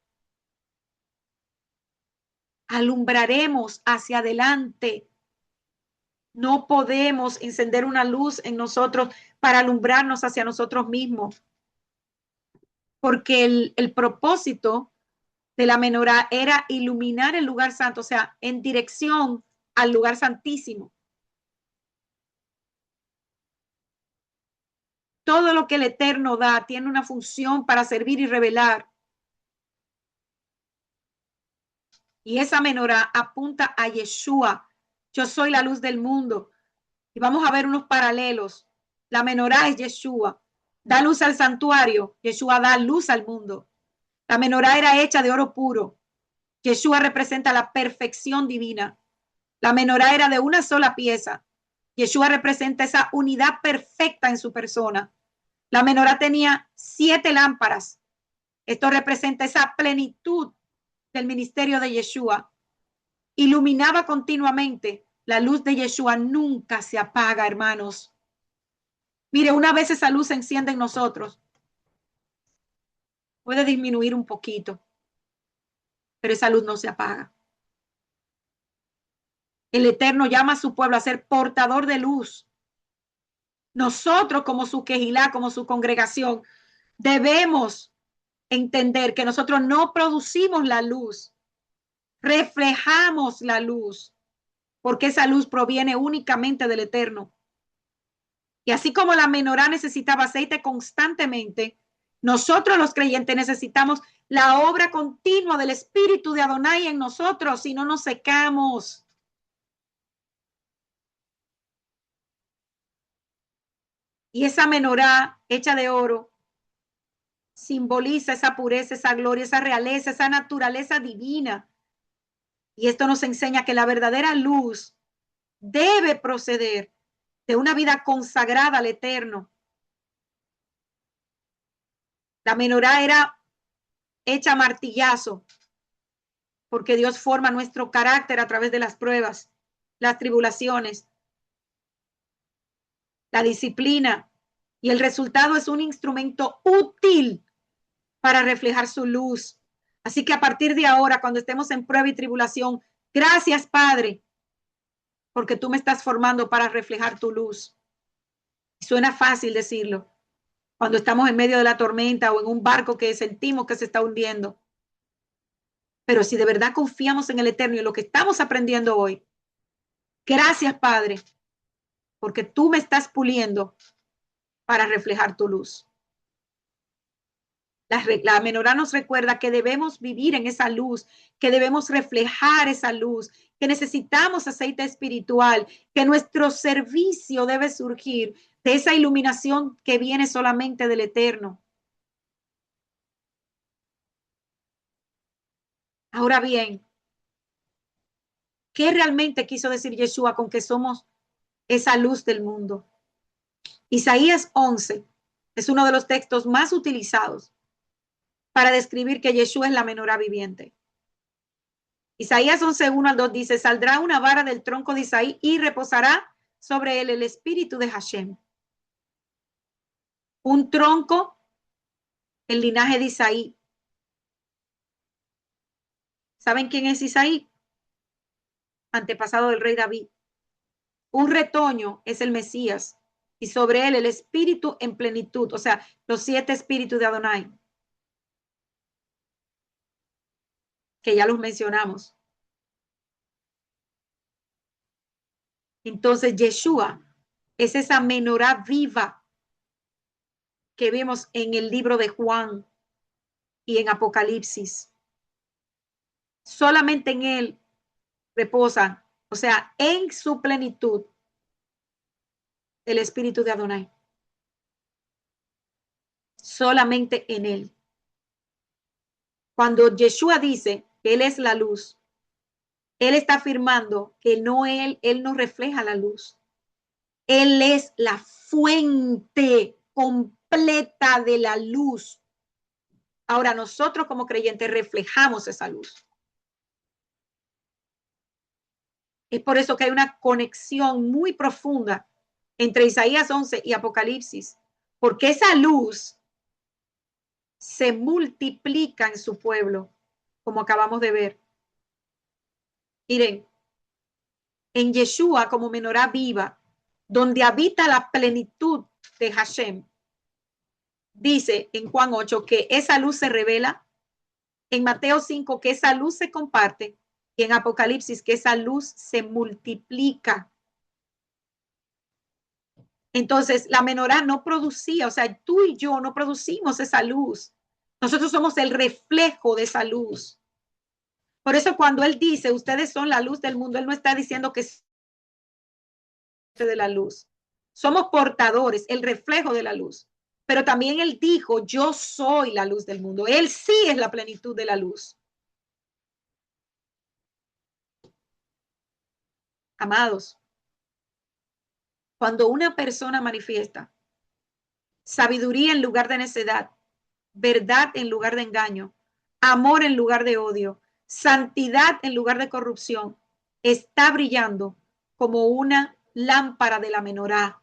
S1: Alumbraremos hacia adelante. No podemos encender una luz en nosotros para alumbrarnos hacia nosotros mismos, porque el propósito de la menorá era iluminar el lugar santo, o sea, en dirección al lugar santísimo. Todo lo que el Eterno da tiene una función para servir y revelar. Y esa menorá apunta a Yeshua. Yo soy la luz del mundo. Y vamos a ver unos paralelos. La menorá es Yeshua. Da luz al santuario. Yeshua da luz al mundo. La menorá era hecha de oro puro. Yeshua representa la perfección divina. La menorá era de una sola pieza. Yeshua representa esa unidad perfecta en su persona. La menorá tenía 7 lámparas. Esto representa esa plenitud del ministerio de Yeshua. Iluminaba continuamente. La luz de Yeshua nunca se apaga, hermanos. Mire, una vez esa luz se enciende en nosotros, puede disminuir un poquito, pero esa luz no se apaga. El Eterno llama a su pueblo a ser portador de luz. Nosotros, como su quejilá, como su congregación, debemos entender que nosotros no producimos la luz, reflejamos la luz. porque esa luz proviene únicamente del Eterno. Y así como la menorá necesitaba aceite constantemente, nosotros los creyentes necesitamos la obra continua del Espíritu de Adonai en nosotros, si no nos secamos. Y esa menorá hecha de oro simboliza esa pureza, esa gloria, esa realeza, esa naturaleza divina. Y esto nos enseña que la verdadera luz debe proceder de una vida consagrada al Eterno. La menorá era hecha a martillazo, porque Dios forma nuestro carácter a través de las pruebas, las tribulaciones, la disciplina, y el resultado es un instrumento útil para reflejar su luz. Así que a partir de ahora, cuando estemos en prueba y tribulación, gracias, Padre, porque tú me estás formando para reflejar tu luz. Suena fácil decirlo cuando estamos en medio de la tormenta o en un barco que sentimos que se está hundiendo. Pero si de verdad confiamos en el Eterno y en lo que estamos aprendiendo hoy, gracias, Padre, porque tú me estás puliendo para reflejar tu luz. La menorá nos recuerda que debemos vivir en esa luz, que debemos reflejar esa luz, que necesitamos aceite espiritual, que nuestro servicio debe surgir de esa iluminación que viene solamente del Eterno. Ahora bien, ¿qué realmente quiso decir Yeshua con que somos esa luz del mundo? Isaías 11 es uno de los textos más utilizados para describir que Yeshua es la menorá viviente. Isaías 11, 1 al 2 dice, saldrá una vara del tronco de Isaí y reposará sobre él el espíritu de Hashem. Un tronco, el linaje de Isaí. ¿Saben quién es Isaí? Antepasado del rey David. Un retoño es el Mesías y sobre él el espíritu en plenitud, o sea, los 7 espíritus de Adonai, que ya los mencionamos. Entonces, Yeshua es esa menorá viva que vemos en el libro de Juan y en Apocalipsis. Solamente en él reposa, o sea, en su plenitud, el espíritu de Adonai. Solamente en él. Cuando Yeshua dice que él es la luz, él está afirmando que no él no refleja la luz. Él es la fuente completa de la luz. Ahora nosotros como creyentes reflejamos esa luz. Es por eso que hay una conexión muy profunda entre Isaías 11 y Apocalipsis, porque esa luz se multiplica en su pueblo, como acabamos de ver. Miren, en Yeshua como menorá viva, donde habita la plenitud de Hashem, dice en Juan 8 que esa luz se revela, en Mateo 5 que esa luz se comparte y en Apocalipsis que esa luz se multiplica. Entonces, la menorá no producía, o sea, tú y yo no producimos esa luz. Nosotros somos el reflejo de esa luz. Por eso cuando él dice, ustedes son la luz del mundo, él no está diciendo que es de la luz. Somos portadores, el reflejo de la luz. Pero también él dijo, yo soy la luz del mundo. Él sí es la plenitud de la luz. Amados, cuando una persona manifiesta sabiduría en lugar de necedad, verdad en lugar de engaño, amor en lugar de odio, santidad en lugar de corrupción, está brillando como una lámpara de la menorá.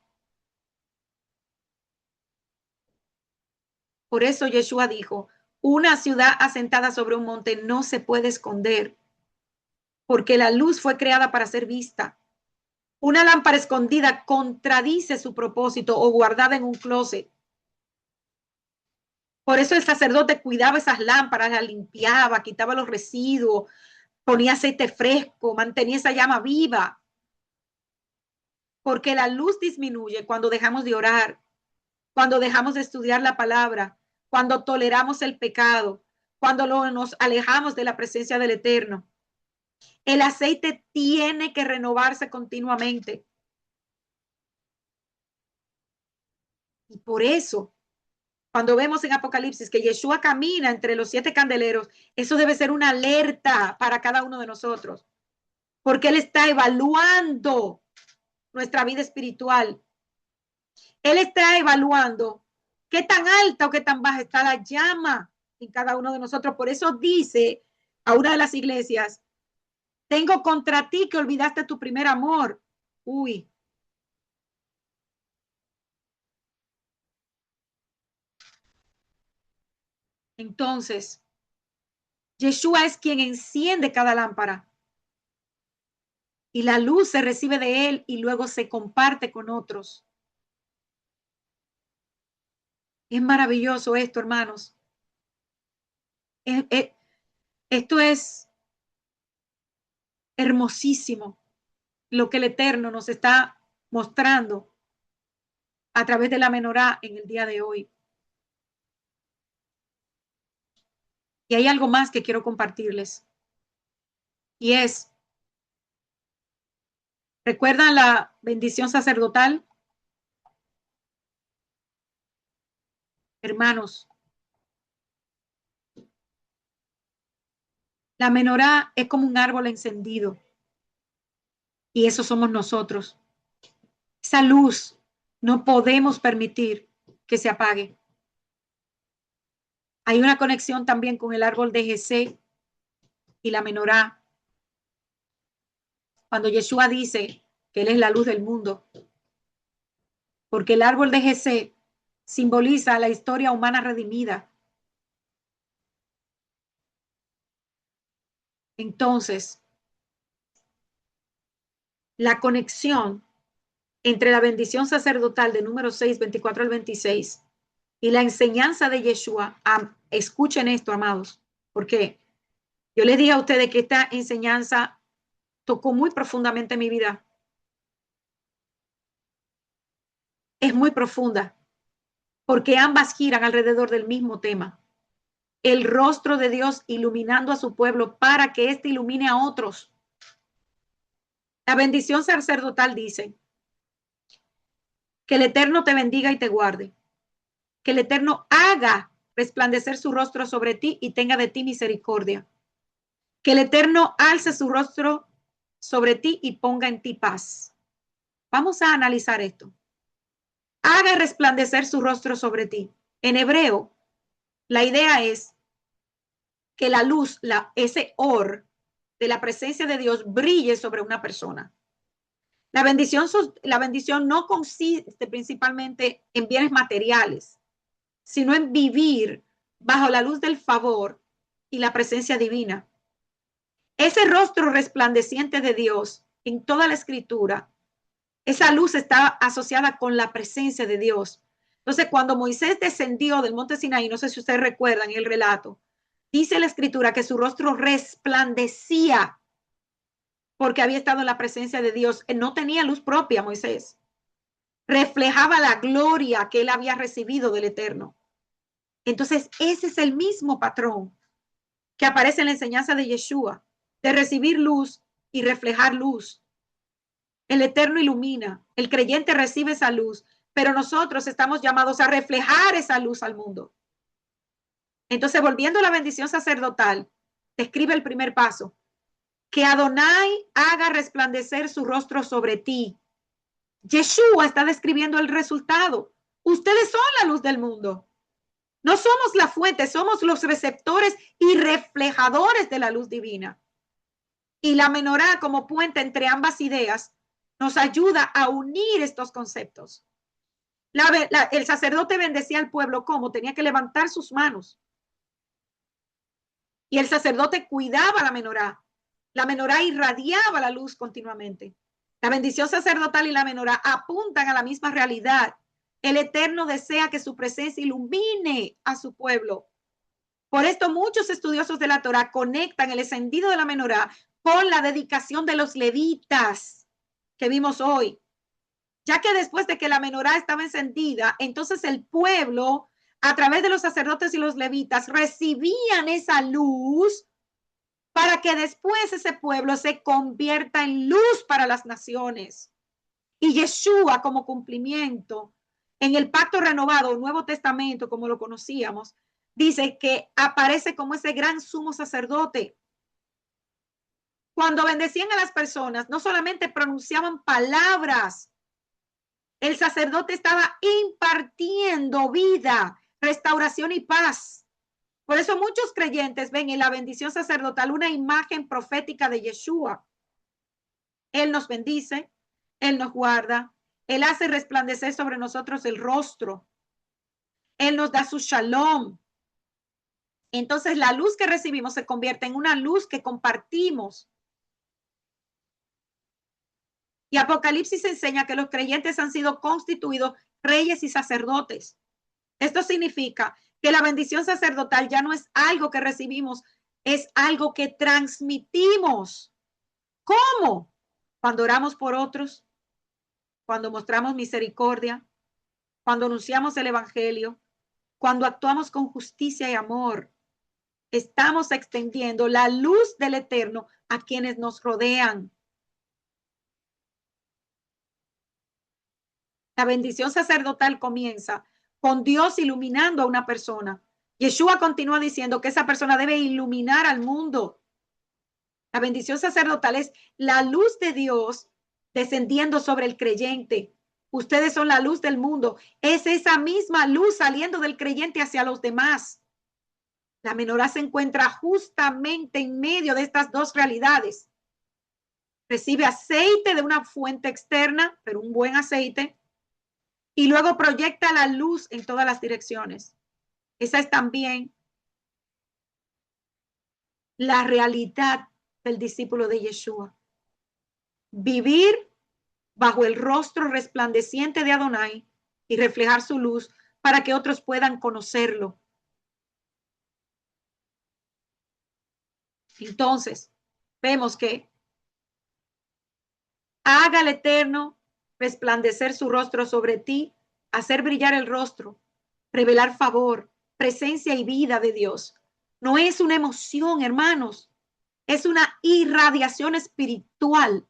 S1: Por eso Yeshua dijo, una ciudad asentada sobre un monte no se puede esconder, porque la luz fue creada para ser vista. Una lámpara escondida contradice su propósito o guardada en un closet. Por eso el sacerdote cuidaba esas lámparas, las limpiaba, quitaba los residuos, ponía aceite fresco, mantenía esa llama viva. porque la luz disminuye cuando dejamos de orar, cuando dejamos de estudiar la palabra, cuando toleramos el pecado, cuando nos alejamos de la presencia del Eterno. El aceite tiene que renovarse continuamente. Y por eso, cuando vemos en Apocalipsis que Yeshua camina entre los 7 candeleros, eso debe ser una alerta para cada uno de nosotros, porque Él está evaluando nuestra vida espiritual. Él está evaluando qué tan alta o qué tan baja está la llama en cada uno de nosotros. Por eso dice a una de las iglesias, tengo contra ti que olvidaste tu primer amor. Uy. Entonces, Yeshua es quien enciende cada lámpara y la luz se recibe de él y luego se comparte con otros. Es maravilloso esto, hermanos. Esto es hermosísimo lo que el Eterno nos está mostrando a través de la menorá en el día de hoy. Y hay algo más que quiero compartirles. Y es, ¿recuerdan la bendición sacerdotal? Hermanos, la menorá es como un árbol encendido. Y eso somos nosotros. Esa luz no podemos permitir que se apague. Hay una conexión también con el árbol de Jesé y la menorá. Cuando Yeshua dice que Él es la luz del mundo, porque el árbol de Jesé simboliza la historia humana redimida. Entonces, la conexión entre la bendición sacerdotal de número 6, 24 al 26 y la enseñanza de Yeshua, escuchen esto, amados, porque yo les dije a ustedes que esta enseñanza tocó muy profundamente mi vida. Es muy profunda, porque ambas giran alrededor del mismo tema. El rostro de Dios iluminando a su pueblo para que éste ilumine a otros. La bendición sacerdotal dice que el Eterno te bendiga y te guarde, que el Eterno haga resplandecer su rostro sobre ti y tenga de ti misericordia, que el Eterno alce su rostro sobre ti y ponga en ti paz. Vamos a analizar esto. Haga resplandecer su rostro sobre ti. En hebreo, la idea es que la luz, ese or de la presencia de Dios brille sobre una persona. La bendición no consiste principalmente en bienes materiales, sino en vivir bajo la luz del favor y la presencia divina. Ese rostro resplandeciente de Dios en toda la escritura, esa luz está asociada con la presencia de Dios. Entonces, cuando Moisés descendió del monte Sinaí, no sé si ustedes recuerdan el relato, dice la escritura que su rostro resplandecía porque había estado en la presencia de Dios. No tenía luz propia, Moisés. Reflejaba la gloria que él había recibido del Eterno. Entonces, ese es el mismo patrón que aparece en la enseñanza de Yeshua, de recibir luz y reflejar luz. El Eterno ilumina, el creyente recibe esa luz, pero nosotros estamos llamados a reflejar esa luz al mundo. Entonces, volviendo a la bendición sacerdotal, describe el primer paso, que Adonai haga resplandecer su rostro sobre ti. Yeshua está describiendo el resultado. Ustedes son la luz del mundo. No somos la fuente, somos los receptores y reflejadores de la luz divina. Y la menorá como puente entre ambas ideas nos ayuda a unir estos conceptos. El sacerdote bendecía al pueblo como tenía que levantar sus manos. Y el sacerdote cuidaba la menorá. La menorá irradiaba la luz continuamente. La bendición sacerdotal y la menorá apuntan a la misma realidad. El Eterno desea que su presencia ilumine a su pueblo. Por esto muchos estudiosos de la Torá conectan el encendido de la menorá con la dedicación de los levitas que vimos hoy. ya que después de que la menorá estaba encendida, entonces el pueblo, a través de los sacerdotes y los levitas, recibían esa luz para que después ese pueblo se convierta en luz para las naciones. Y Yeshua, como cumplimiento, en el pacto renovado, Nuevo Testamento, como lo conocíamos, dice que aparece como ese gran sumo sacerdote. Cuando bendecían a las personas, no solamente pronunciaban palabras, el sacerdote estaba impartiendo vida, restauración y paz. Por eso muchos creyentes ven en la bendición sacerdotal una imagen profética de Yeshua. Él nos bendice, Él nos guarda, Él hace resplandecer sobre nosotros el rostro, Él nos da su shalom. Entonces la luz que recibimos se convierte en una luz que compartimos. Y Apocalipsis enseña que los creyentes han sido constituidos reyes y sacerdotes. Esto significa que la bendición sacerdotal ya no es algo que recibimos, es algo que transmitimos. ¿Cómo? Cuando oramos por otros, cuando mostramos misericordia, cuando anunciamos el evangelio, cuando actuamos con justicia y amor. Estamos extendiendo la luz del Eterno a quienes nos rodean. La bendición sacerdotal comienza con Dios iluminando a una persona. Yeshua continúa diciendo que esa persona debe iluminar al mundo. La bendición sacerdotal es la luz de Dios descendiendo sobre el creyente. Ustedes son la luz del mundo. Es esa misma luz saliendo del creyente hacia los demás. La menorá se encuentra justamente en medio de estas dos realidades. Recibe aceite de una fuente externa, pero un buen aceite, y luego proyecta la luz en todas las direcciones. Esa es también la realidad del discípulo de Yeshua. Vivir bajo el rostro resplandeciente de Adonai y reflejar su luz para que otros puedan conocerlo. Entonces, vemos que haga el Eterno resplandecer su rostro sobre ti, hacer brillar el rostro, revelar favor, presencia y vida de Dios. No es una emoción, hermanos, es una irradiación espiritual.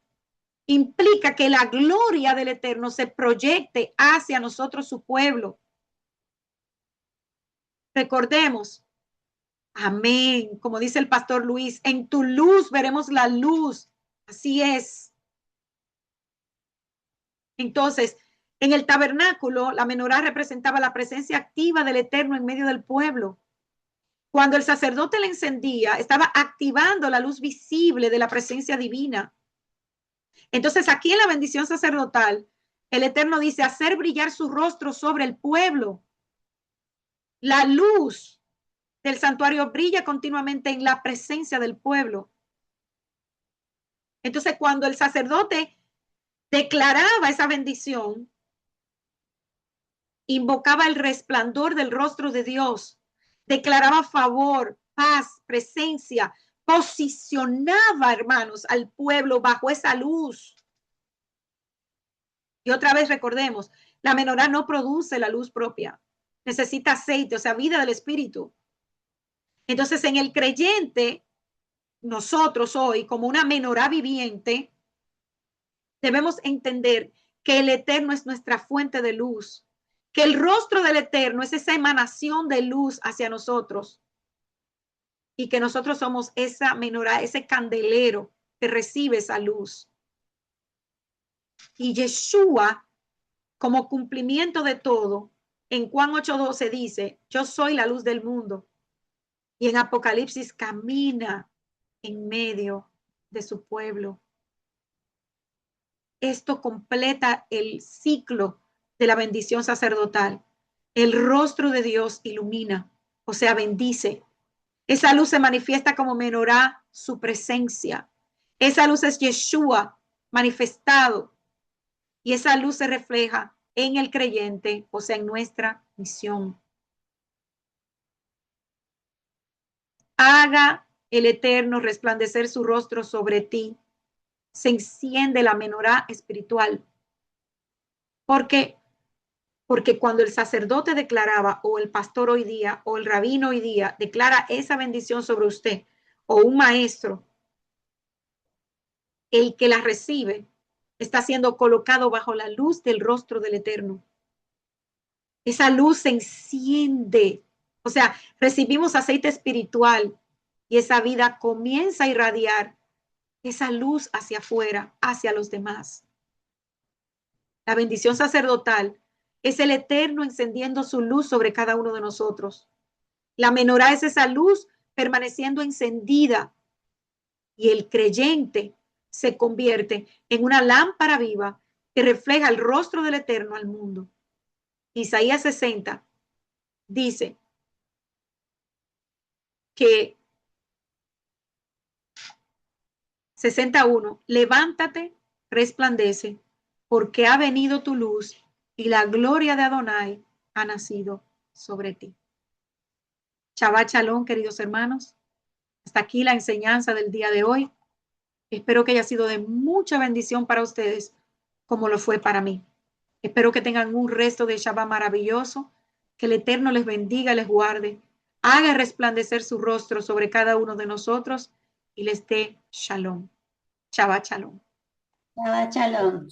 S1: Implica que la gloria del Eterno se proyecte hacia nosotros, su pueblo. Recordemos, amén, como dice el pastor Luis, en tu luz veremos la luz. Así es. Entonces, en el tabernáculo, la menorá representaba la presencia activa del Eterno en medio del pueblo. Cuando el sacerdote la encendía, estaba activando la luz visible de la presencia divina. Entonces, aquí en la bendición sacerdotal, el Eterno dice, hacer brillar su rostro sobre el pueblo. La luz del santuario brilla continuamente en la presencia del pueblo. Entonces, cuando el sacerdote declaraba esa bendición, invocaba el resplandor del rostro de Dios, declaraba favor, paz, presencia, posicionaba, hermanos, al pueblo bajo esa luz. Y otra vez recordemos, la menorá no produce la luz propia, necesita aceite, o sea, vida del espíritu. Entonces, en el creyente, nosotros hoy, como una menorá viviente, debemos entender que el Eterno es nuestra fuente de luz, que el rostro del Eterno es esa emanación de luz hacia nosotros y que nosotros somos esa menorá, ese candelero que recibe esa luz. Y Yeshua, como cumplimiento de todo, en Juan 8:12 dice, yo soy la luz del mundo. Y en Apocalipsis camina en medio de su pueblo. Esto completa el ciclo de la bendición sacerdotal. El rostro de Dios ilumina, o sea, bendice. Esa luz se manifiesta como menorá, su presencia. Esa luz es Yeshua manifestado. Y esa luz se refleja en el creyente, o sea, en nuestra misión. Haga el Eterno resplandecer su rostro sobre ti. Se enciende la menorá espiritual. Porque, porque cuando el sacerdote declaraba, o el pastor hoy día, o el rabino hoy día, declara esa bendición sobre usted, o un maestro, el que la recibe está siendo colocado bajo la luz del rostro del Eterno. Esa luz se enciende. O sea, recibimos aceite espiritual y esa vida comienza a irradiar esa luz hacia afuera, hacia los demás. La bendición sacerdotal es el Eterno encendiendo su luz sobre cada uno de nosotros. La menorá es esa luz permaneciendo encendida y el creyente se convierte en una lámpara viva que refleja el rostro del Eterno al mundo. Isaías 60 dice que 61, levántate, resplandece, porque ha venido tu luz y la gloria de Adonai ha nacido sobre ti. Shabbat Shalom, queridos hermanos. Hasta aquí la enseñanza del día de hoy. Espero que haya sido de mucha bendición para ustedes, como lo fue para mí. Espero que tengan un resto de Shabbat maravilloso, que el Eterno les bendiga, les guarde, haga resplandecer su rostro sobre cada uno de nosotros y les dé Shalom. Shabbat Shalom.
S2: Shabbat Shalom.